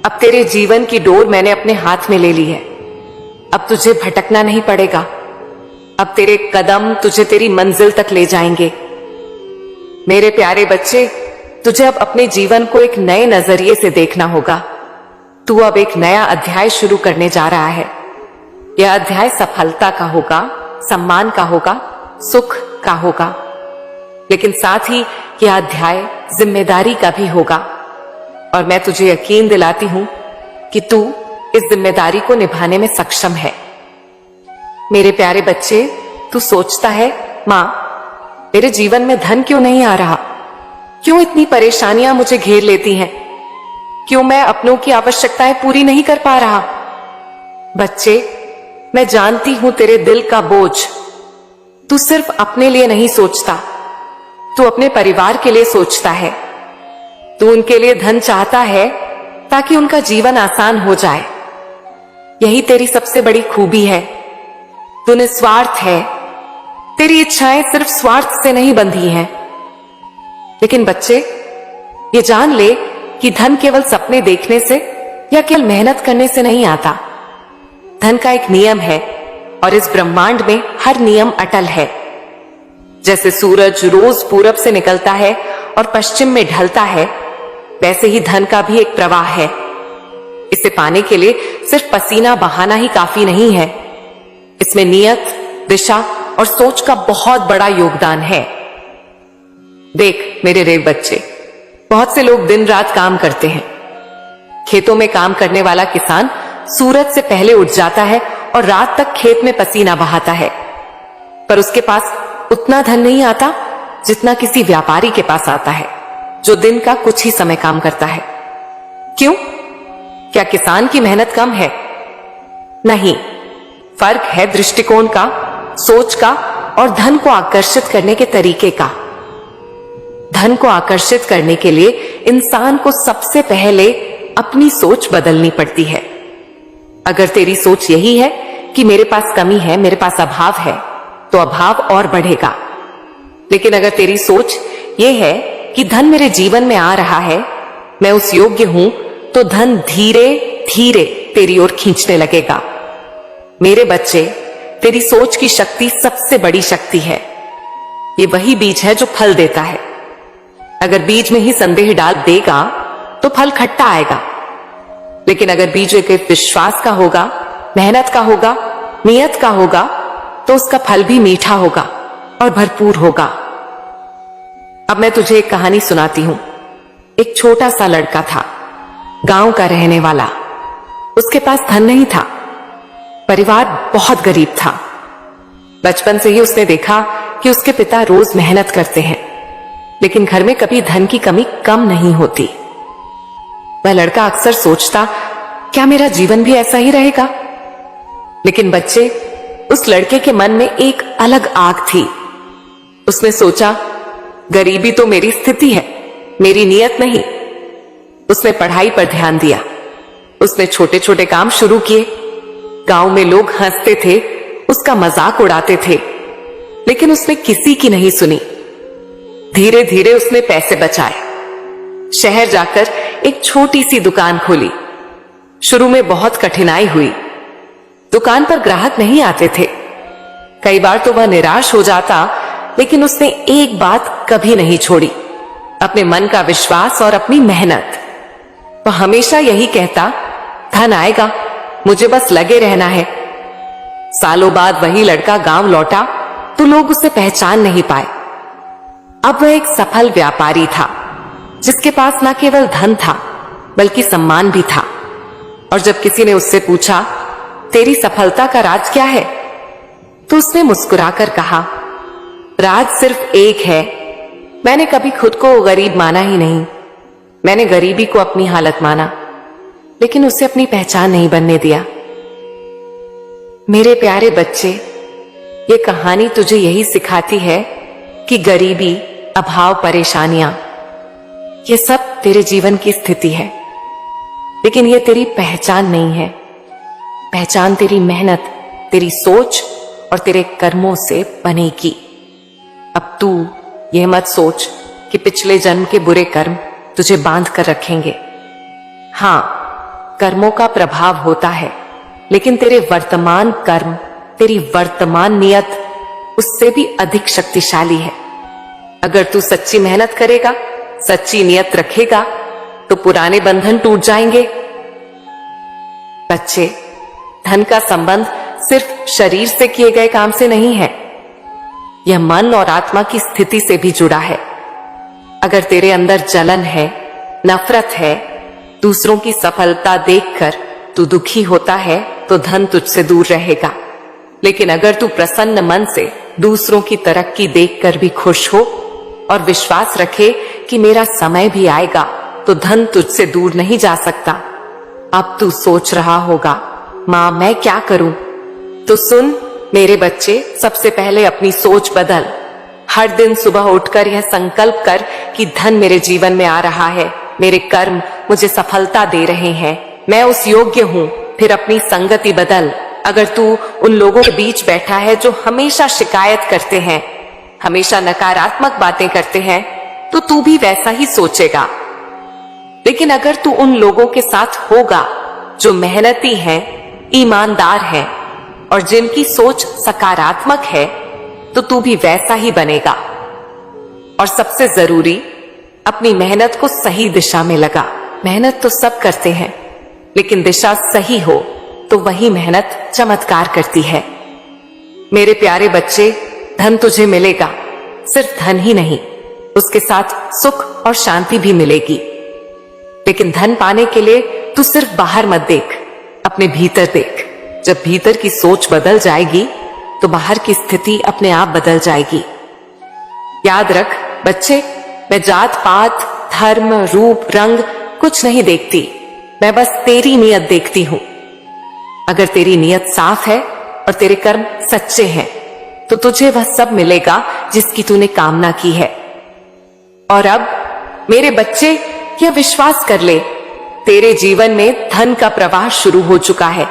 अब तेरे जीवन की डोर मैंने अपने हाथ में ले ली है। अब तुझे भटकना नहीं पड़ेगा। अब तेरे कदम तुझे तेरी मंजिल तक ले जाएंगे। मेरे प्यारे बच्चे, तुझे अब अपने जीवन को एक नए नजरिए से देखना होगा। तू अब एक नया अध्याय शुरू करने जा रहा है। यह अध्याय सफलता का होगा, सम्मान का होगा, सुख का होगा, लेकिन साथ ही यह अध्याय जिम्मेदारी का भी होगा। और मैं तुझे यकीन दिलाती हूं कि तू इस जिम्मेदारी को निभाने में सक्षम है। मेरे प्यारे बच्चे, तू सोचता है, मां, मेरे जीवन में धन क्यों नहीं आ रहा? क्यों इतनी परेशानियां मुझे घेर लेती हैं? क्यों मैं अपनों की आवश्यकताएं पूरी नहीं कर पा रहा? बच्चे, मैं जानती हूं तेरे दिल का बोझ। तू सिर्फ अपने लिए नहीं सोचता, तू अपने परिवार के लिए सोचता है। तू उनके लिए धन चाहता है ताकि उनका जीवन आसान हो जाए। यही तेरी सबसे बड़ी खूबी है। तू निस्वार्थ है। तेरी इच्छाएं सिर्फ स्वार्थ से नहीं बंधी हैं। लेकिन बच्चे, ये जान ले कि धन केवल सपने देखने से या केवल मेहनत करने से नहीं आता। धन का एक नियम है और इस ब्रह्मांड में हर नियम अटल है। जैसे सूरज रोज पूरब से निकलता है और पश्चिम में ढलता है, वैसे ही धन का भी एक प्रवाह है। इसे पाने के लिए सिर्फ पसीना बहाना ही काफी नहीं है। इसमें नियत, दिशा और सोच का बहुत बड़ा योगदान है। देख मेरे रे बच्चे, बहुत से लोग दिन रात काम करते हैं। खेतों में काम करने वाला किसान सूरज से पहले उठ जाता है और रात तक खेत में पसीना बहाता है, पर उसके पास उतना धन नहीं आता जितना किसी व्यापारी के पास आता है, जो दिन का कुछ ही समय काम करता है। क्यों? क्या किसान की मेहनत कम है? नहीं, फर्क है दृष्टिकोण का, सोच का और धन को आकर्षित करने के तरीके का। धन को आकर्षित करने के लिए इंसान को सबसे पहले अपनी सोच बदलनी पड़ती है। अगर तेरी सोच यही है कि मेरे पास कमी है, मेरे पास अभाव है, तो अभाव और बढ़ेगा। लेकिन अगर तेरी सोच यह है कि धन मेरे जीवन में आ रहा है, मैं उस योग्य हूं, तो धन धीरे धीरे तेरी ओर खींचने लगेगा। मेरे बच्चे, तेरी सोच की शक्ति सबसे बड़ी शक्ति है। ये वही बीज है जो फल देता है। अगर बीज में ही संदेह डाल देगा तो फल खट्टा आएगा, लेकिन अगर बीज एक विश्वास का होगा, मेहनत का होगा, नियत का होगा, तो उसका फल भी मीठा होगा और भरपूर होगा। अब मैं तुझे एक कहानी सुनाती हूं। एक छोटा सा लड़का था, गांव का रहने वाला। उसके पास धन नहीं था, परिवार बहुत गरीब था। बचपन से ही उसने देखा कि उसके पिता रोज मेहनत करते हैं, लेकिन घर में कभी धन की कमी कम नहीं होती। वह लड़का अक्सर सोचता, क्या मेरा जीवन भी ऐसा ही रहेगा? लेकिन बच्चे, उस लड़के के मन में एक अलग आग थी। उसने सोचा, गरीबी तो मेरी स्थिति है, मेरी नियत नहीं। उसने पढ़ाई पर ध्यान दिया। उसने छोटे छोटे काम शुरू किए। गांव में लोग हंसते थे, उसका मजाक उड़ाते थे, लेकिन उसने किसी की नहीं सुनी। धीरे धीरे उसने पैसे बचाए। शहर जाकर एक छोटी सी दुकान खोली। शुरू में बहुत कठिनाई हुई। दुकान पर ग्राहक नहीं आते थे। कई बार तो वह निराश हो जाता, लेकिन उसने एक बात कभी नहीं छोड़ी, अपने मन का विश्वास और अपनी मेहनत। वह हमेशा यही कहता, धन आएगा, मुझे बस लगे रहना है। सालों बाद वही लड़का गांव लौटा तो लोग उसे पहचान नहीं पाए। अब वह एक सफल व्यापारी था, जिसके पास न केवल धन था बल्कि सम्मान भी था। और जब किसी ने उससे पूछा, तेरी सफलता का राज क्या है, तो उसने मुस्कुराकर कहा, राज सिर्फ एक है, मैंने कभी खुद को गरीब माना ही नहीं। मैंने गरीबी को अपनी हालत माना, लेकिन उसे अपनी पहचान नहीं बनने दिया। मेरे प्यारे बच्चे, ये कहानी तुझे यही सिखाती है कि गरीबी, अभाव, परेशानियां, ये सब तेरे जीवन की स्थिति है, लेकिन ये तेरी पहचान नहीं है। पहचान तेरी मेहनत, तेरी सोच और तेरे कर्मों से बनेगी। अब तू यह मत सोच कि पिछले जन्म के बुरे कर्म तुझे बांध कर रखेंगे। हां, कर्मों का प्रभाव होता है, लेकिन तेरे वर्तमान कर्म, तेरी वर्तमान नियत उससे भी अधिक शक्तिशाली है। अगर तू सच्ची मेहनत करेगा, सच्ची नियत रखेगा, तो पुराने बंधन टूट जाएंगे। बच्चे, धन का संबंध सिर्फ शरीर से किए गए काम से नहीं है, यह मन और आत्मा की स्थिति से भी जुड़ा है। अगर तेरे अंदर जलन है, नफरत है, दूसरों की सफलता देखकर तू दुखी होता है, तो धन तुझसे दूर रहेगा। लेकिन अगर तू प्रसन्न मन से दूसरों की तरक्की देखकर भी खुश हो और विश्वास रखे कि मेरा समय भी आएगा, तो धन तुझसे दूर नहीं जा सकता। अब तू सोच रहा होगा, मां मैं क्या करूं? तो सुन मेरे बच्चे, सबसे पहले अपनी सोच बदल। हर दिन सुबह उठकर यह संकल्प कर कि धन मेरे जीवन में आ रहा है, मेरे कर्म मुझे सफलता दे रहे हैं, मैं उस योग्य हूं। फिर अपनी संगति बदल। अगर तू उन लोगों के बीच बैठा है जो हमेशा शिकायत करते हैं, हमेशा नकारात्मक बातें करते हैं, तो तू भी वैसा ही सोचेगा। लेकिन अगर तू उन लोगों के साथ होगा जो मेहनती हैं, ईमानदार हैं और जिनकी सोच सकारात्मक है, तो तू भी वैसा ही बनेगा। और सबसे जरूरी, अपनी मेहनत को सही दिशा में लगा। मेहनत तो सब करते हैं, लेकिन दिशा सही हो तो वही मेहनत चमत्कार करती है। मेरे प्यारे बच्चे, धन तुझे मिलेगा, सिर्फ धन ही नहीं, उसके साथ सुख और शांति भी मिलेगी। लेकिन धन पाने के लिए तू सिर्फ बाहर मत देख, अपने भीतर देख। जब भीतर की सोच बदल जाएगी, तो बाहर की स्थिति अपने आप बदल जाएगी। याद रख बच्चे, मैं जात पात, धर्म, रूप, रंग कुछ नहीं देखती, मैं बस तेरी नियत देखती हूं। अगर तेरी नियत साफ है और तेरे कर्म सच्चे हैं, तो तुझे वह सब मिलेगा जिसकी तूने कामना की है। और अब मेरे बच्चे, यह विश्वास कर ले, तेरे जीवन में धन का प्रवाह शुरू हो चुका है।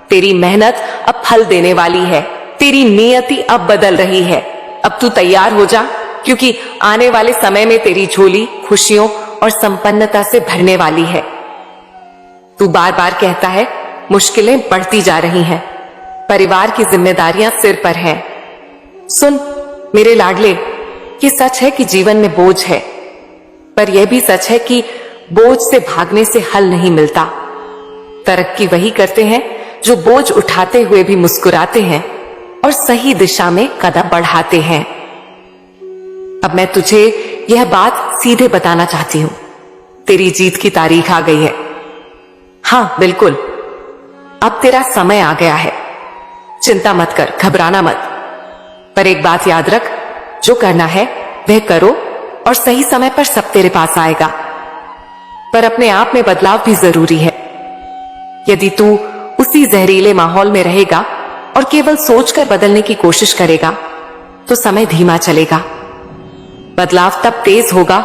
तेरी मेहनत अब फल देने वाली है, तेरी नियति अब बदल रही है। अब तू तैयार हो जा, क्योंकि आने वाले समय में तेरी झोली खुशियों और संपन्नता से भरने वाली है। तू बार बार कहता है मुश्किलें बढ़ती जा रही हैं, परिवार की जिम्मेदारियां सिर पर हैं। सुन मेरे लाडले, ये सच है कि जीवन में बोझ है, पर यह भी सच है कि बोझ से भागने से हल नहीं मिलता। तरक्की वही करते हैं जो बोझ उठाते हुए भी मुस्कुराते हैं और सही दिशा में कदम बढ़ाते हैं। अब मैं तुझे यह बात सीधे बताना चाहती हूं, तेरी जीत की तारीख आ गई है। हां बिल्कुल, अब तेरा समय आ गया है। चिंता मत कर, घबराना मत, पर एक बात याद रख, जो करना है वह करो और सही समय पर सब तेरे पास आएगा। पर अपने आप में बदलाव भी जरूरी है। यदि तू उसी जहरीले माहौल में रहेगा और केवल सोचकर बदलने की कोशिश करेगा, तो समय धीमा चलेगा। बदलाव तब तेज होगा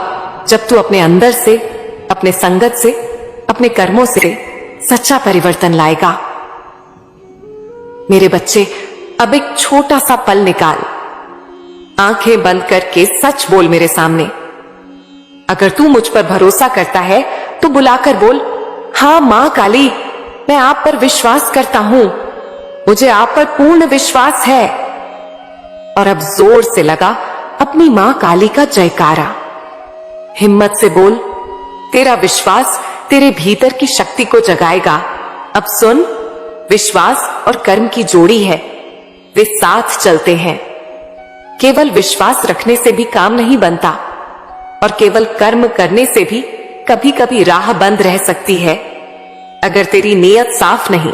जब तू अपने अंदर से, अपने संगत से, अपने कर्मों से सच्चा परिवर्तन लाएगा। मेरे बच्चे, अब एक छोटा सा पल निकाल, आंखें बंद करके सच बोल मेरे सामने। अगर तू मुझ पर भरोसा करता है तो बुलाकर बोल, हां मां काली, मैं आप पर विश्वास करता हूं, मुझे आप पर पूर्ण विश्वास है। और अब जोर से लगा अपनी मां काली का जयकारा। हिम्मत से बोल, तेरा विश्वास तेरे भीतर की शक्ति को जगाएगा। अब सुन, विश्वास और कर्म की जोड़ी है, वे साथ चलते हैं। केवल विश्वास रखने से भी काम नहीं बनता और केवल कर्म करने से भी कभी कभी राह बंद रह सकती है, अगर तेरी नीयत साफ नहीं।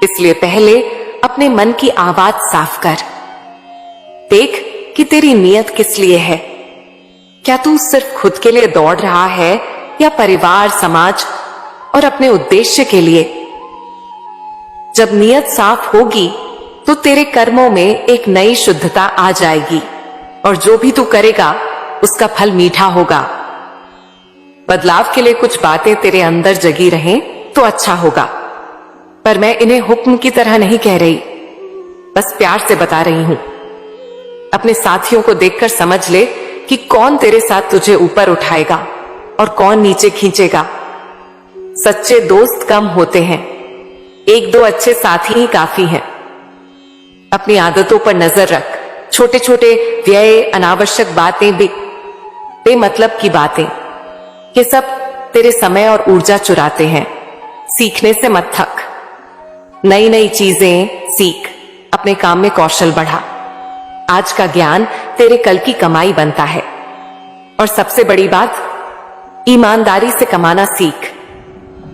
इसलिए पहले अपने मन की आवाज साफ कर। देख कि तेरी नीयत किस लिए है। क्या तू सिर्फ खुद के लिए दौड़ रहा है या परिवार, समाज और अपने उद्देश्य के लिए? जब नीयत साफ होगी तो तेरे कर्मों में एक नई शुद्धता आ जाएगी और जो भी तू करेगा उसका फल मीठा होगा। बदलाव के लिए कुछ बातें तेरे अंदर जगी रहें तो अच्छा होगा, पर मैं इन्हें हुक्म की तरह नहीं कह रही, बस प्यार से बता रही हूं। अपने साथियों को देखकर समझ ले कि कौन तेरे साथ तुझे ऊपर उठाएगा और कौन नीचे खींचेगा। सच्चे दोस्त कम होते हैं, एक दो अच्छे साथी ही काफी हैं। अपनी आदतों पर नजर रख। छोटे छोटे व्यय, अनावश्यक बातें, बेमतलब की बातें, ये सब तेरे समय और ऊर्जा चुराते हैं। सीखने से मत थक, नई नई चीजें सीख, अपने काम में कौशल बढ़ा। आज का ज्ञान तेरे कल की कमाई बनता है। और सबसे बड़ी बात, ईमानदारी से कमाना सीख।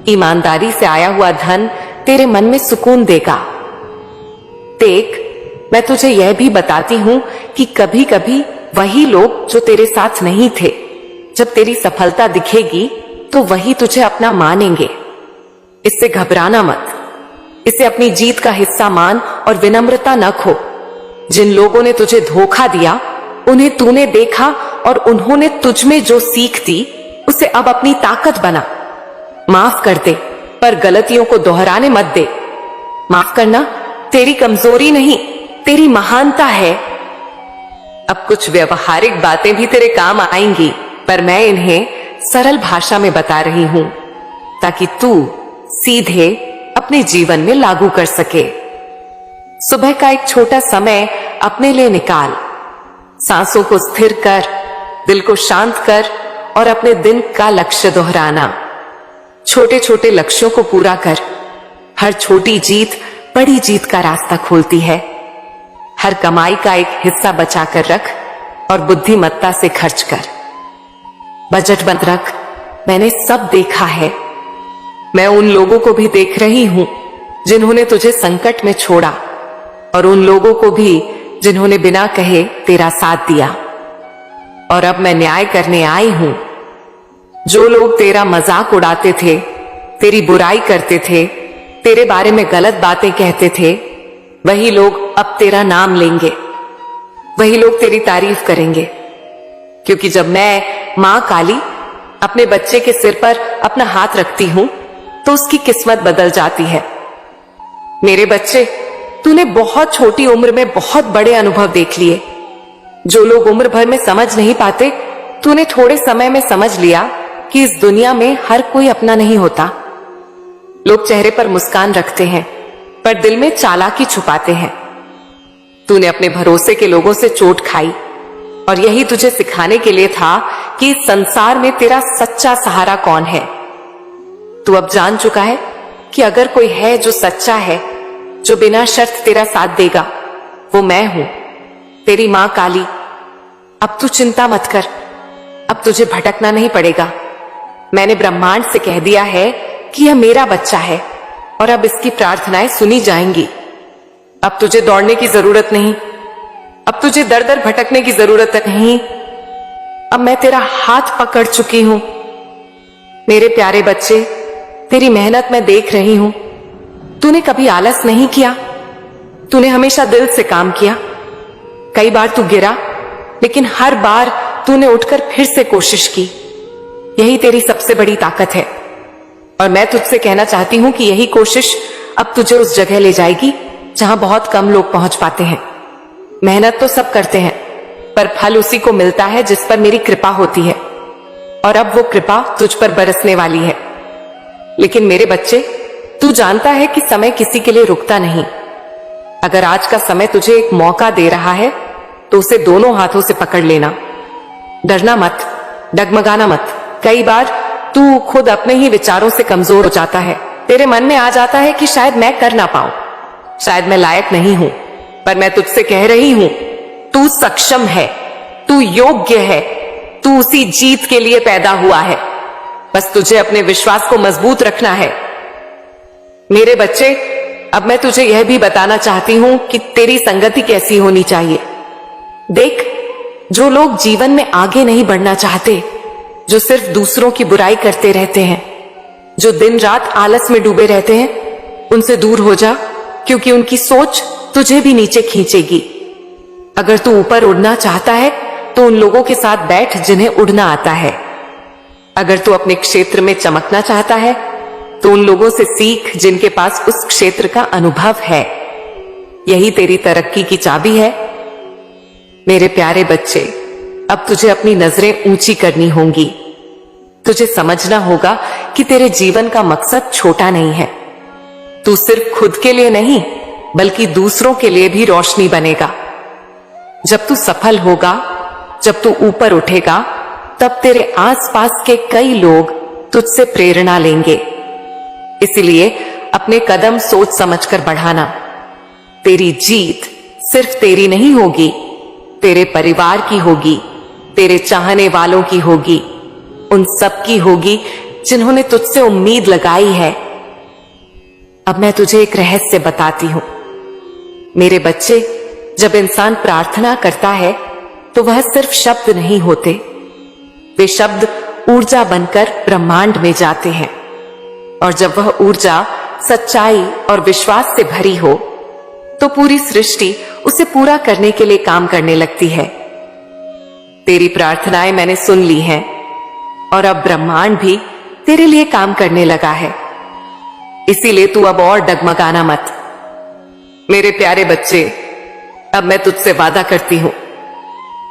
ईमानदारी से आया हुआ धन तेरे मन में सुकून देगा। देख, मैं तुझे यह भी बताती हूं कि कभी कभी वही लोग जो तेरे साथ नहीं थे, जब तेरी सफलता दिखेगी तो वही तुझे अपना मानेंगे। इससे घबराना मत, इसे अपनी जीत का हिस्सा मान और विनम्रता न खो। जिन लोगों ने तुझे धोखा दिया उन्हें तूने देखा और उन्होंने तुझ में जो सीख दी उसे अब अपनी ताकत बना। माफ कर दे, पर गलतियों को दोहराने मत दे। माफ करना तेरी कमजोरी नहीं, तेरी महानता है। अब कुछ व्यवहारिक बातें भी तेरे काम आएंगी, पर मैं इन्हें सरल भाषा में बता रही हूं ताकि तू सीधे अपने जीवन में लागू कर सके। सुबह का एक छोटा समय अपने लिए निकाल। सांसों को स्थिर कर, दिल को शांत कर और अपने दिन का लक्ष्य दोहराना। छोटे छोटे लक्ष्यों को पूरा कर। हर छोटी जीत बड़ी जीत का रास्ता खोलती है। हर कमाई का एक हिस्सा बचा कर रख और बुद्धिमत्ता से खर्च कर। बजट बंद रख। मैंने सब देखा है। मैं उन लोगों को भी देख रही हूं जिन्होंने तुझे संकट में छोड़ा और उन लोगों को भी जिन्होंने बिना कहे तेरा साथ दिया। और अब मैं न्याय करने आई हूं। जो लोग तेरा मजाक उड़ाते थे, तेरी बुराई करते थे, तेरे बारे में गलत बातें कहते थे, वही लोग अब तेरा नाम लेंगे। वही लोग तेरी तारीफ करेंगे, क्योंकि जब मैं मां काली अपने बच्चे के सिर पर अपना हाथ रखती हूं तो उसकी किस्मत बदल जाती है। मेरे बच्चे, तूने बहुत छोटी उम्र में बहुत बड़े अनुभव देख लिए। जो लोग उम्र भर में समझ नहीं पाते, तूने थोड़े समय में समझ लिया कि इस दुनिया में हर कोई अपना नहीं होता। लोग चेहरे पर मुस्कान रखते हैं पर दिल में चालाकी छुपाते हैं। तूने अपने भरोसे के लोगों से चोट खाई और यही तुझे सिखाने के लिए था कि इस संसार में तेरा सच्चा सहारा कौन है। तू अब जान चुका है कि अगर कोई है जो सच्चा है, जो बिना शर्त तेरा साथ देगा, वो मैं हूं, तेरी मां काली। अब तू चिंता मत कर, अब तुझे भटकना नहीं पड़ेगा। मैंने ब्रह्मांड से कह दिया है कि यह मेरा बच्चा है और अब इसकी प्रार्थनाएं सुनी जाएंगी। अब तुझे दौड़ने की जरूरत नहीं, अब तुझे दर दर भटकने की जरूरत नहीं। अब मैं तेरा हाथ पकड़ चुकी हूं। मेरे प्यारे बच्चे, तेरी मेहनत मैं देख रही हूं। तूने कभी आलस नहीं किया, तूने हमेशा दिल से काम किया। कई बार तू गिरा, लेकिन हर बार तूने उठकर फिर से कोशिश की। यही तेरी सबसे बड़ी ताकत है और मैं तुझसे कहना चाहती हूं कि यही कोशिश अब तुझे उस जगह ले जाएगी जहां बहुत कम लोग पहुंच पाते हैं। मेहनत तो सब करते हैं, पर फल उसी को मिलता है जिस पर मेरी कृपा होती है, और अब वो कृपा तुझ पर बरसने वाली है। लेकिन मेरे बच्चे, तू जानता है कि समय किसी के लिए रुकता नहीं। अगर आज का समय तुझे एक मौका दे रहा है तो उसे दोनों हाथों से पकड़ लेना। डरना मत, डगमगाना मत। कई बार तू खुद अपने ही विचारों से कमजोर हो जाता है। तेरे मन में आ जाता है कि शायद मैं कर ना पाऊं, शायद मैं लायक नहीं हूं, पर मैं तुझसे कह रही हूं, तू सक्षम है, तू योग्य है, तू उसी जीत के लिए पैदा हुआ है। बस तुझे अपने विश्वास को मजबूत रखना है। मेरे बच्चे, अब मैं तुझे यह भी बताना चाहती हूं कि तेरी संगति कैसी होनी चाहिए। देख, जो लोग जीवन में आगे नहीं बढ़ना चाहते, जो सिर्फ दूसरों की बुराई करते रहते हैं, जो दिन रात आलस में डूबे रहते हैं, उनसे दूर हो जा, क्योंकि उनकी सोच तुझे भी नीचे खींचेगी। अगर तू ऊपर उड़ना चाहता है तो उन लोगों के साथ बैठ जिन्हें उड़ना आता है। अगर तू अपने क्षेत्र में चमकना चाहता है तो उन लोगों से सीख जिनके पास उस क्षेत्र का अनुभव है। यही तेरी तरक्की की चाबी है। मेरे प्यारे बच्चे, अब तुझे अपनी नजरें ऊंची करनी होंगी। तुझे समझना होगा कि तेरे जीवन का मकसद छोटा नहीं है। तू सिर्फ खुद के लिए नहीं, बल्कि दूसरों के लिए भी रोशनी बनेगा। जब तू सफल होगा, जब तू ऊपर उठेगा, तब तेरे आसपास के कई लोग तुझसे प्रेरणा लेंगे। इसलिए अपने कदम सोच समझकर बढ़ाना। तेरी जीत सिर्फ तेरी नहीं होगी, तेरे परिवार की होगी, तेरे चाहने वालों की होगी, उन सब की होगी जिन्होंने तुझसे उम्मीद लगाई है। अब मैं तुझे एक रहस्य बताती हूं। मेरे बच्चे, जब इंसान प्रार्थना करता है तो वह सिर्फ शब्द नहीं होते, वे शब्द ऊर्जा बनकर ब्रह्मांड में जाते हैं। और जब वह ऊर्जा सच्चाई और विश्वास से भरी हो तो पूरी सृष्टि उसे पूरा करने के लिए काम करने लगती है। तेरी प्रार्थनाएं मैंने सुन ली हैं और अब ब्रह्मांड भी तेरे लिए काम करने लगा है। इसीलिए तू अब और डगमगाना मत। मेरे प्यारे बच्चे, अब मैं तुझसे वादा करती हूं,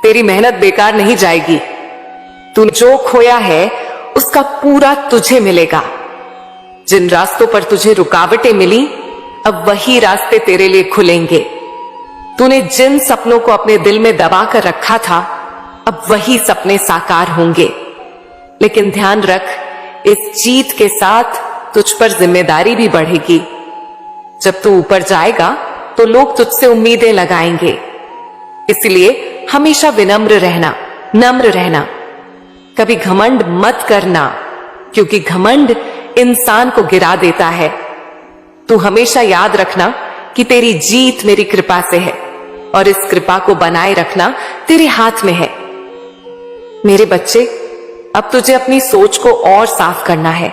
तेरी मेहनत बेकार नहीं जाएगी। तूने जो खोया है उसका पूरा तुझे मिलेगा। जिन रास्तों पर तुझे रुकावटें मिली, अब वही रास्ते तेरे लिए खुलेंगे। तूने जिन सपनों को अपने दिल में दबा कर रखा था, अब वही सपने साकार होंगे। लेकिन ध्यान रख, इस जीत के साथ तुझ पर जिम्मेदारी भी बढ़ेगी। जब तू ऊपर जाएगा तो लोग तुझसे उम्मीदें लगाएंगे। इसलिए हमेशा विनम्र रहना, नम्र रहना। कभी घमंड मत करना, क्योंकि घमंड इंसान को गिरा देता है। तू हमेशा याद रखना कि तेरी जीत मेरी कृपा से है और इस कृपा को बनाए रखना तेरे हाथ में है। मेरे बच्चे, अब तुझे अपनी सोच को और साफ करना है।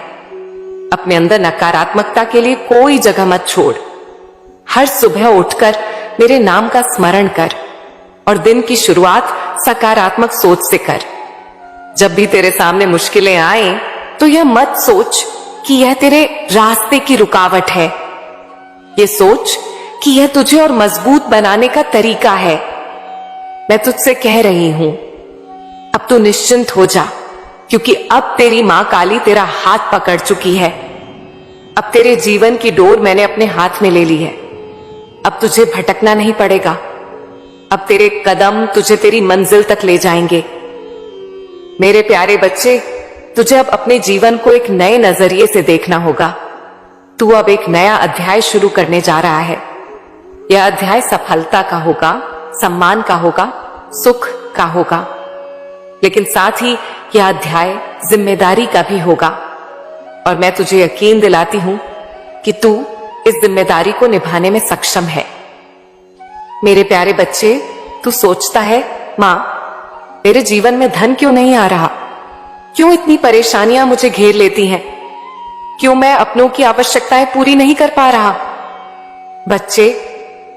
अपने अंदर नकारात्मकता के लिए कोई जगह मत छोड़। हर सुबह उठकर मेरे नाम का स्मरण कर और दिन की शुरुआत सकारात्मक सोच से कर। जब भी तेरे सामने मुश्किलें आए तो यह मत सोच कि यह तेरे रास्ते की रुकावट है। ये सोच कि यह तुझे और मजबूत बनाने का तरीका है। मैं तुझसे कह रही हूं, अब तू निश्चिंत हो जा, क्योंकि अब तेरी मां काली तेरा हाथ पकड़ चुकी है। अब तेरे जीवन की डोर मैंने अपने हाथ में ले ली है। अब तुझे भटकना नहीं पड़ेगा। अब तेरे कदम तुझे तेरी मंजिल तक ले जाएंगे। मेरे प्यारे बच्चे, तुझे अब अपने जीवन को एक नए नजरिए से देखना होगा। तू अब एक नया अध्याय शुरू करने जा रहा है। यह अध्याय सफलता का होगा, सम्मान का होगा, सुख का होगा, लेकिन साथ ही यह अध्याय जिम्मेदारी का भी होगा। और मैं तुझे यकीन दिलाती हूं कि तू इस जिम्मेदारी को निभाने में सक्षम है। मेरे प्यारे बच्चे, तू सोचता है, मां, मेरे जीवन में धन क्यों नहीं आ रहा? क्यों इतनी परेशानियां मुझे घेर लेती हैं? क्यों मैं अपनों की आवश्यकताएं पूरी नहीं कर पा रहा? बच्चे,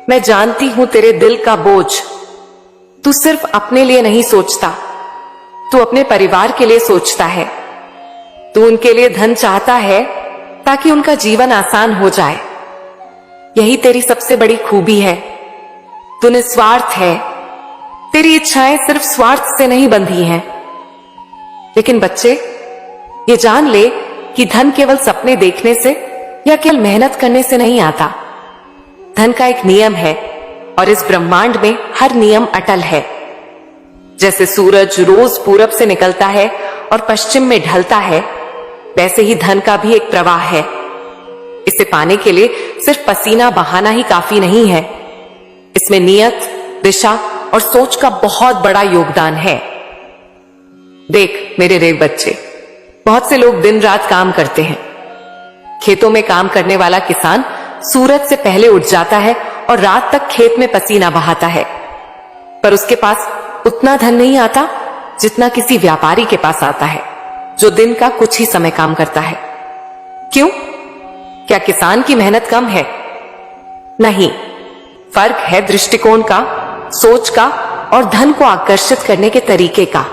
मैं जानती हूं तेरे दिल का बोझ। तू सिर्फ अपने लिए नहीं सोचता, तू अपने परिवार के लिए सोचता है। तू उनके लिए धन चाहता है ताकि उनका जीवन आसान हो जाए। यही तेरी सबसे बड़ी खूबी है। तू निस्वार्थ है। तेरी इच्छाएं सिर्फ स्वार्थ से नहीं बंधी हैं। लेकिन बच्चे, ये जान ले कि धन केवल सपने देखने से या केवल मेहनत करने से नहीं आता। धन का एक नियम है और इस ब्रह्मांड में हर नियम अटल है। जैसे सूरज रोज पूरब से निकलता है और पश्चिम में ढलता है, वैसे ही धन का भी एक प्रवाह है। इसे पाने के लिए सिर्फ पसीना बहाना ही काफी नहीं है। इसमें नियत, दिशा और सोच का बहुत बड़ा योगदान है। देख मेरे रेव बच्चे, बहुत से लोग दिन रात काम करते हैं। खेतों में काम करने वाला किसान सूरज से पहले उठ जाता है और रात तक खेत में पसीना बहाता है, पर उसके पास उतना धन नहीं आता जितना किसी व्यापारी के पास आता है जो दिन का कुछ ही समय काम करता है। क्यों? क्या किसान की मेहनत कम है? नहीं, फर्क है दृष्टिकोण का, सोच का और धन को आकर्षित करने के तरीके का।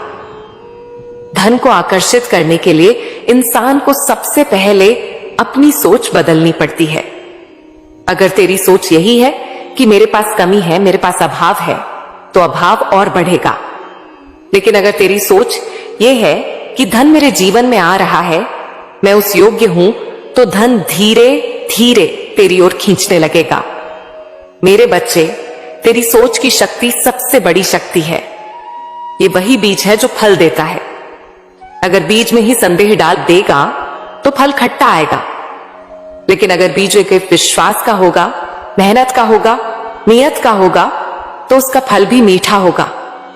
धन को आकर्षित करने के लिए इंसान को सबसे पहले अपनी सोच बदलनी पड़ती है। अगर तेरी सोच यही है कि मेरे पास कमी है, मेरे पास अभाव है, तो अभाव और बढ़ेगा। लेकिन अगर तेरी सोच यह है कि धन मेरे जीवन में आ रहा है, मैं उस योग्य हूं, तो धन धीरे धीरे तेरी ओर खींचने लगेगा। मेरे बच्चे, तेरी सोच की शक्ति सबसे बड़ी शक्ति है। ये वही बीज है जो फल देता है। अगर बीज में ही संदेह डाल देगा तो फल खट्टा आएगा, लेकिन अगर बीज एक विश्वास का होगा, मेहनत का होगा, नियत का होगा, तो उसका फल भी मीठा होगा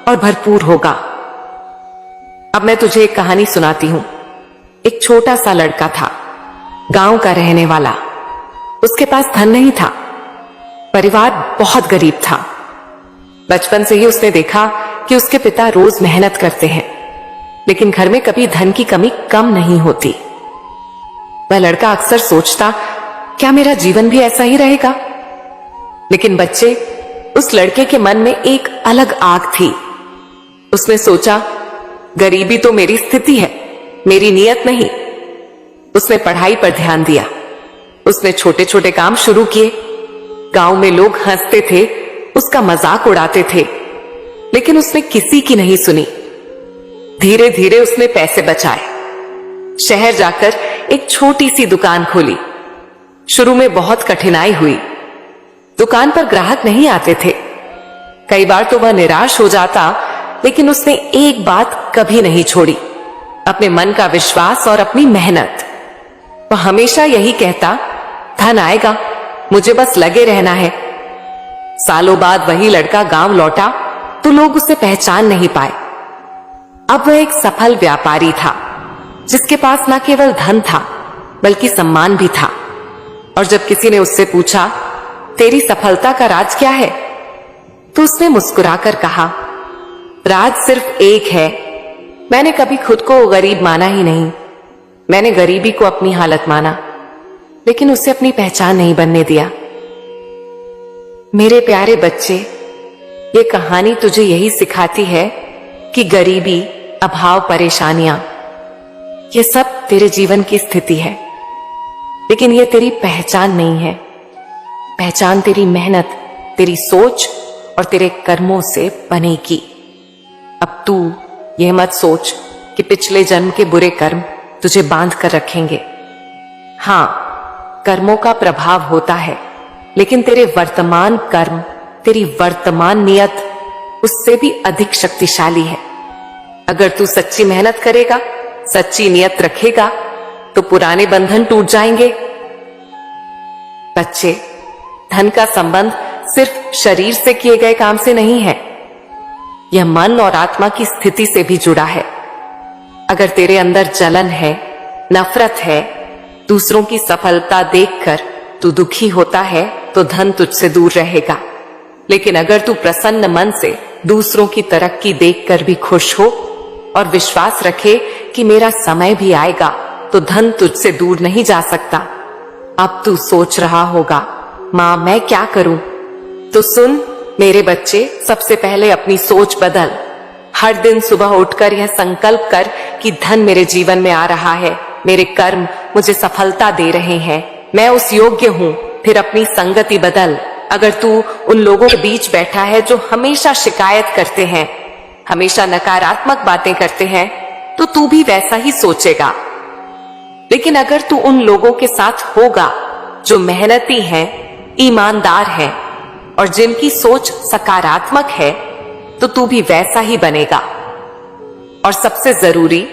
और भरपूर होगा। अब मैं तुझे एक कहानी सुनाती हूं। एक छोटा सा लड़का था, गांव का रहने वाला। उसके पास धन नहीं था, परिवार बहुत गरीब था। बचपन से ही उसने देखा कि उसके पिता रोज मेहनत करते हैं, लेकिन घर में कभी धन की कमी कम नहीं होती। वह लड़का अक्सर सोचता, क्या मेरा जीवन भी ऐसा ही रहेगा? लेकिन बच्चे, उस लड़के के मन में एक अलग आग थी। उसने सोचा, गरीबी तो मेरी स्थिति है, मेरी नियत नहीं। उसने पढ़ाई पर ध्यान दिया। उसने छोटे छोटे काम शुरू किए। गांव में लोग हंसते थे, उसका मजाक उड़ाते थे, लेकिन उसने किसी की नहीं सुनी। धीरे धीरे उसने पैसे बचाए, शहर जाकर एक छोटी सी दुकान खोली। शुरू में बहुत कठिनाई हुई। दुकान पर ग्राहक नहीं आते थे। कई बार तो वह निराश हो जाता, लेकिन उसने एक बात कभी नहीं छोड़ी, अपने मन का विश्वास और अपनी मेहनत। वह हमेशा यही कहता, धन आएगा, मुझे बस लगे रहना है। सालों बाद वही लड़का गांव लौटा तो लोग उसे पहचान नहीं पाए। अब वह एक सफल व्यापारी था, जिसके पास न केवल धन था बल्कि सम्मान भी था। और जब किसी ने उससे पूछा, तेरी सफलता का राज क्या है, तो उसने मुस्कुराकर कहा, राज सिर्फ एक है, मैंने कभी खुद को गरीब माना ही नहीं। मैंने गरीबी को अपनी हालत माना, लेकिन उसे अपनी पहचान नहीं बनने दिया। मेरे प्यारे बच्चे, ये कहानी तुझे यही सिखाती है कि गरीबी, अभाव, परेशानियां, ये सब तेरे जीवन की स्थिति है, लेकिन ये तेरी पहचान नहीं है। पहचान तेरी मेहनत, तेरी सोच और तेरे कर्मों से बनेगी। अब तू यह मत सोच कि पिछले जन्म के बुरे कर्म तुझे बांध कर रखेंगे। हां, कर्मों का प्रभाव होता है, लेकिन तेरे वर्तमान कर्म, तेरी वर्तमान नियत उससे भी अधिक शक्तिशाली है। अगर तू सच्ची मेहनत करेगा, सच्ची नियत रखेगा, तो पुराने बंधन टूट जाएंगे। बच्चे, धन का संबंध सिर्फ शरीर से किए गए काम से नहीं है, यह मन और आत्मा की स्थिति से भी जुड़ा है। अगर तेरे अंदर जलन है, नफरत है, दूसरों की सफलता देखकर तू दुखी होता है, तो धन तुझसे दूर रहेगा। लेकिन अगर तू प्रसन्न मन से दूसरों की तरक्की देखकर भी खुश हो और विश्वास रखे कि मेरा समय भी आएगा, तो धन तुझसे दूर नहीं जा सकता। अब तू सोच रहा होगा, मां मैं क्या करूं? तो सुन मेरे बच्चे, सबसे पहले अपनी सोच बदल। हर दिन सुबह उठकर यह संकल्प कर कि धन मेरे जीवन में आ रहा है, मेरे कर्म मुझे सफलता दे रहे हैं, मैं उस योग्य हूं। फिर अपनी संगति बदल। अगर तू उन लोगों के बीच बैठा है जो हमेशा शिकायत करते हैं, हमेशा नकारात्मक बातें करते हैं, तो तू भी वैसा ही सोचेगा। लेकिन अगर तू उन लोगों के साथ होगा जो मेहनती हैं, ईमानदार हैं और जिनकी सोच सकारात्मक है, तो तू भी वैसा ही बनेगा। और सबसे जरूरी,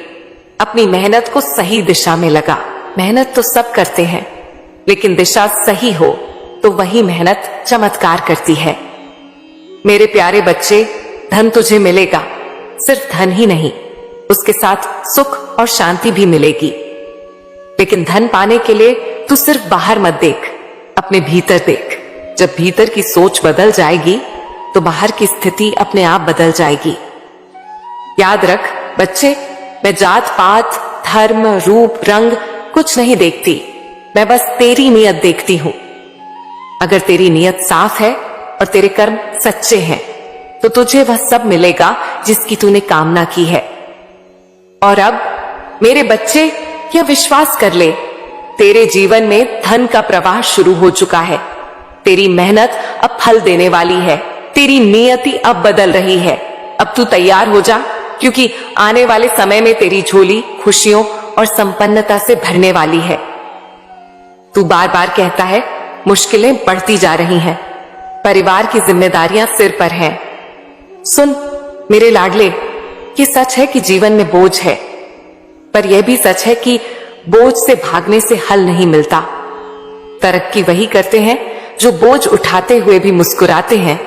अपनी मेहनत को सही दिशा में लगा। मेहनत तो सब करते हैं, लेकिन दिशा सही हो तो वही मेहनत चमत्कार करती है। मेरे प्यारे बच्चे, धन तुझे मिलेगा, सिर्फ धन ही नहीं, उसके साथ सुख और शांति भी मिलेगी। लेकिन धन पाने के लिए तू सिर्फ बाहर मत देख, अपने भीतर देख। जब भीतर की सोच बदल जाएगी तो बाहर की स्थिति अपने आप बदल जाएगी। याद रख बच्चे, मैं जात पात, धर्म, रूप, रंग कुछ नहीं देखती। मैं बस तेरी नीयत देखती हूं। अगर तेरी नीयत साफ है और तेरे कर्म सच्चे हैं तो तुझे वह सब मिलेगा जिसकी तूने कामना की है। और अब मेरे बच्चे, यह विश्वास कर ले, तेरे जीवन में धन का प्रवाह शुरू हो चुका है। तेरी मेहनत अब फल देने वाली है। तेरी नियति अब बदल रही है। अब तू तैयार हो जा, क्योंकि आने वाले समय में तेरी झोली खुशियों और संपन्नता से भरने वाली है। तू बार बार कहता है मुश्किलें बढ़ती जा रही हैं, परिवार की जिम्मेदारियां सिर पर हैं। सुन मेरे लाडले, ये सच है कि जीवन में बोझ है, पर यह भी सच है कि बोझ से भागने से हल नहीं मिलता। तरक्की वही करते हैं जो बोझ उठाते हुए भी मुस्कुराते हैं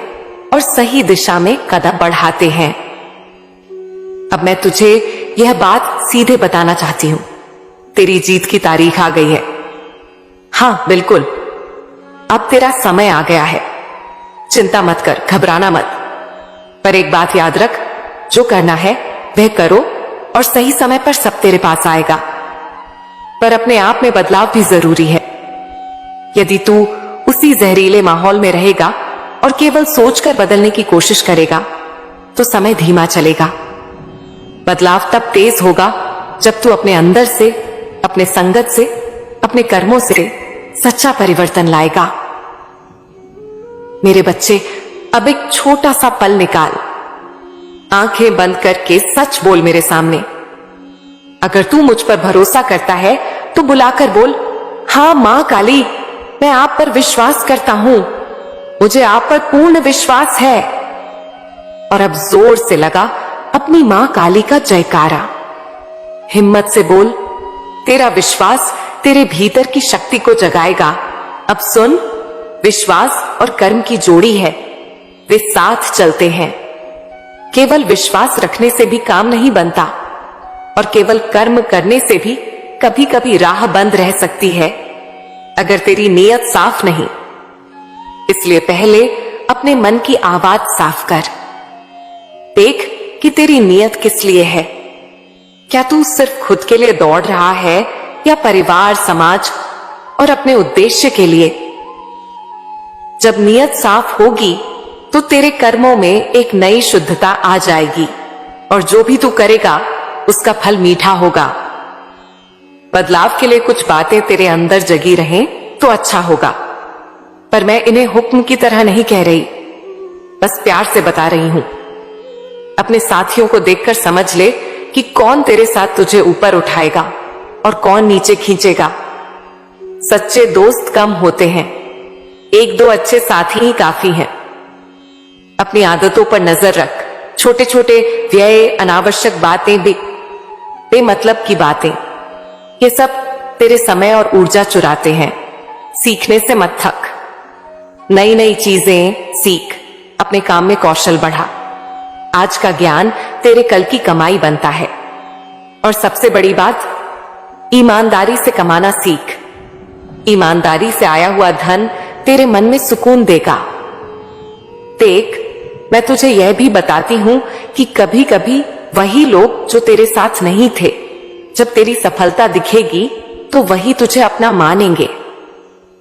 और सही दिशा में कदम बढ़ाते हैं। अब मैं तुझे यह बात सीधे बताना चाहती हूं, तेरी जीत की तारीख आ गई है। हाँ बिल्कुल, अब तेरा समय आ गया है। चिंता मत कर, घबराना मत, पर एक बात याद रख, जो करना है वह करो और सही समय पर सब तेरे पास आएगा। पर अपने आप में बदलाव भी जरूरी है। यदि तू उसी जहरीले माहौल में रहेगा और केवल सोचकर बदलने की कोशिश करेगा तो समय धीमा चलेगा। बदलाव तब तेज होगा जब तू अपने अंदर से, अपने संगत से, अपने कर्मों से सच्चा परिवर्तन लाएगा। मेरे बच्चे, अब एक छोटा सा पल निकाल, आंखें बंद करके सच बोल मेरे सामने। अगर तू मुझ पर भरोसा करता है तो बुलाकर बोल, हाँ मां काली, मैं आप पर विश्वास करता हूं, मुझे आप पर पूर्ण विश्वास है। और अब जोर से लगा अपनी मां काली का जयकारा। हिम्मत से बोल, तेरा विश्वास तेरे भीतर की शक्ति को जगाएगा। अब सुन, विश्वास और कर्म की जोड़ी है, वे साथ चलते हैं। केवल विश्वास रखने से भी काम नहीं बनता और केवल कर्म करने से भी कभी कभी राह बंद रह सकती है अगर तेरी नीयत साफ नहीं। इसलिए पहले अपने मन की आवाज साफ कर। देख कि तेरी नीयत किस लिए है। क्या तू सिर्फ खुद के लिए दौड़ रहा है या परिवार, समाज और अपने उद्देश्य के लिए? जब नीयत साफ होगी तो तेरे कर्मों में एक नई शुद्धता आ जाएगी और जो भी तू करेगा उसका फल मीठा होगा। बदलाव के लिए कुछ बातें तेरे अंदर जगी रहें तो अच्छा होगा, पर मैं इन्हें हुक्म की तरह नहीं कह रही, बस प्यार से बता रही हूं। अपने साथियों को देखकर समझ ले कि कौन तेरे साथ तुझे ऊपर उठाएगा और कौन नीचे खींचेगा। सच्चे दोस्त कम होते हैं, एक दो अच्छे साथी ही काफी हैं। अपनी आदतों पर नजर रख। छोटे छोटे व्यय, अनावश्यक बातें, बेमतलब की बातें, ये सब तेरे समय और ऊर्जा चुराते हैं। सीखने से मत थक, नई नई चीजें सीख, अपने काम में कौशल बढ़ा। आज का ज्ञान तेरे कल की कमाई बनता है। और सबसे बड़ी बात, ईमानदारी से कमाना सीख। ईमानदारी से आया हुआ धन तेरे मन में सुकून देगा। देख, मैं तुझे यह भी बताती हूं कि कभी कभी वही लोग जो तेरे साथ नहीं थे, जब तेरी सफलता दिखेगी तो वही तुझे अपना मानेंगे।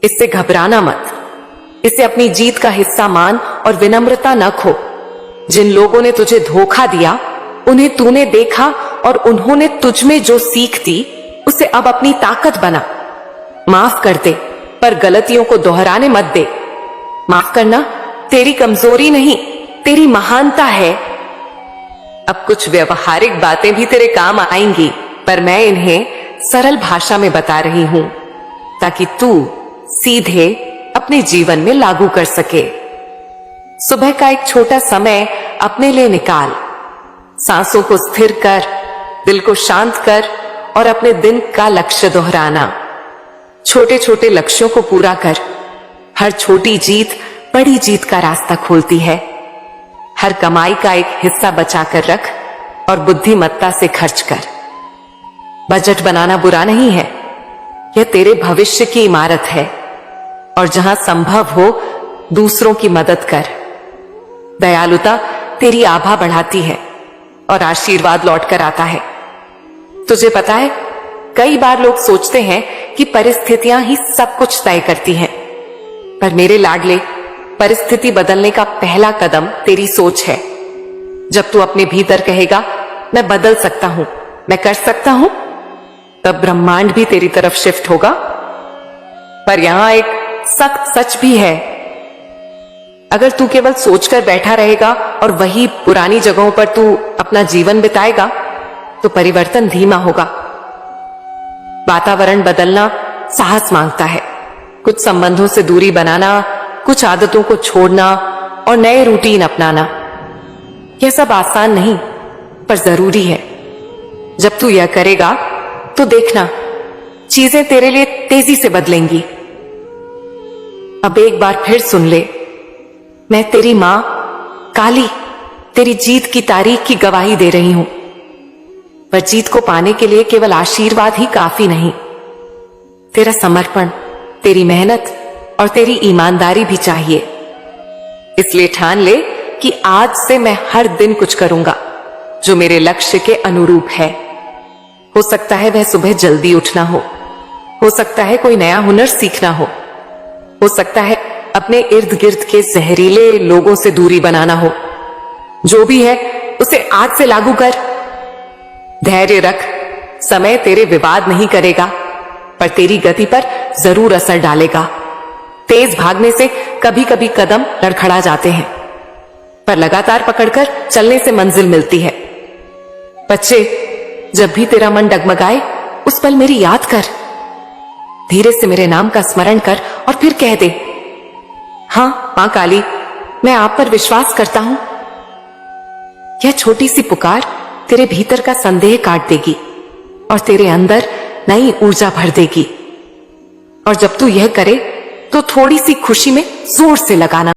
इससे घबराना मत, इसे अपनी जीत का हिस्सा मान और विनम्रता न खो। जिन लोगों ने तुझे धोखा दिया उन्हें तूने देखा और उन्होंने तुझ में जो सीख दी उसे अब अपनी ताकत बना। माफ कर दे, पर गलतियों को दोहराने मत दे। माफ करना तेरी कमजोरी नहीं, तेरी महानता है। अब कुछ व्यवहारिक बातें भी तेरे काम आएंगी, पर मैं इन्हें सरल भाषा में बता रही हूं ताकि तू सीधे अपने जीवन में लागू कर सके। सुबह का एक छोटा समय अपने लिए निकाल। सांसों को स्थिर कर, दिल को शांत कर और अपने दिन का लक्ष्य दोहराना। छोटे छोटे लक्ष्यों को पूरा कर। हर छोटी जीत बड़ी जीत का रास्ता खोलती है। हर कमाई का एक हिस्सा बचा कर रख और बुद्धिमत्ता से खर्च कर। बजट बनाना बुरा नहीं है, यह तेरे भविष्य की इमारत है। और जहां संभव हो दूसरों की मदद कर। दयालुता तेरी आभा बढ़ाती है और आशीर्वाद लौट कर आता है। तुझे पता है, कई बार लोग सोचते हैं कि परिस्थितियां ही सब कुछ तय करती हैं, पर मेरे लाडले, परिस्थिति बदलने का पहला कदम तेरी सोच है। जब तू अपने भीतर कहेगा मैं बदल सकता हूं, मैं कर सकता हूं, तब ब्रह्मांड भी तेरी तरफ शिफ्ट होगा। पर यहां एक सख्त सच भी है, अगर तू केवल सोचकर बैठा रहेगा और वही पुरानी जगहों पर तू अपना जीवन बिताएगा तो परिवर्तन धीमा होगा। वातावरण बदलना साहस मांगता है। कुछ संबंधों से दूरी बनाना, कुछ आदतों को छोड़ना और नए रूटीन अपनाना, यह सब आसान नहीं पर जरूरी है। जब तू यह करेगा तो देखना, चीजें तेरे लिए तेजी से बदलेंगी। अब एक बार फिर सुन ले, मैं तेरी मां काली तेरी जीत की तारीख की गवाही दे रही हूं। पर जीत को पाने के लिए केवल आशीर्वाद ही काफी नहीं, तेरा समर्पण, तेरी मेहनत और तेरी ईमानदारी भी चाहिए। इसलिए ठान ले कि आज से मैं हर दिन कुछ करूंगा जो मेरे लक्ष्य के अनुरूप है। हो सकता है वह सुबह जल्दी उठना हो सकता है कोई नया हुनर सीखना हो सकता है अपने इर्द गिर्द के जहरीले लोगों से दूरी बनाना हो। जो भी है उसे आज से लागू कर। धैर्य रख, समय तेरे विवाद नहीं करेगा पर तेरी गति पर जरूर असर डालेगा। तेज भागने से कभी कभी कदम लड़खड़ा जाते हैं, पर लगातार पकड़कर चलने से मंजिल मिलती है। बच्चे, जब भी तेरा मन डगमगाए उस पल मेरी याद कर, धीरे से मेरे नाम का स्मरण कर और फिर कह दे, हां मां काली, मैं आप पर विश्वास करता हूं। यह छोटी सी पुकार तेरे भीतर का संदेह काट देगी और तेरे अंदर नई ऊर्जा भर देगी। और जब तू यह करे तो थोड़ी सी खुशी में जोर से लगाना।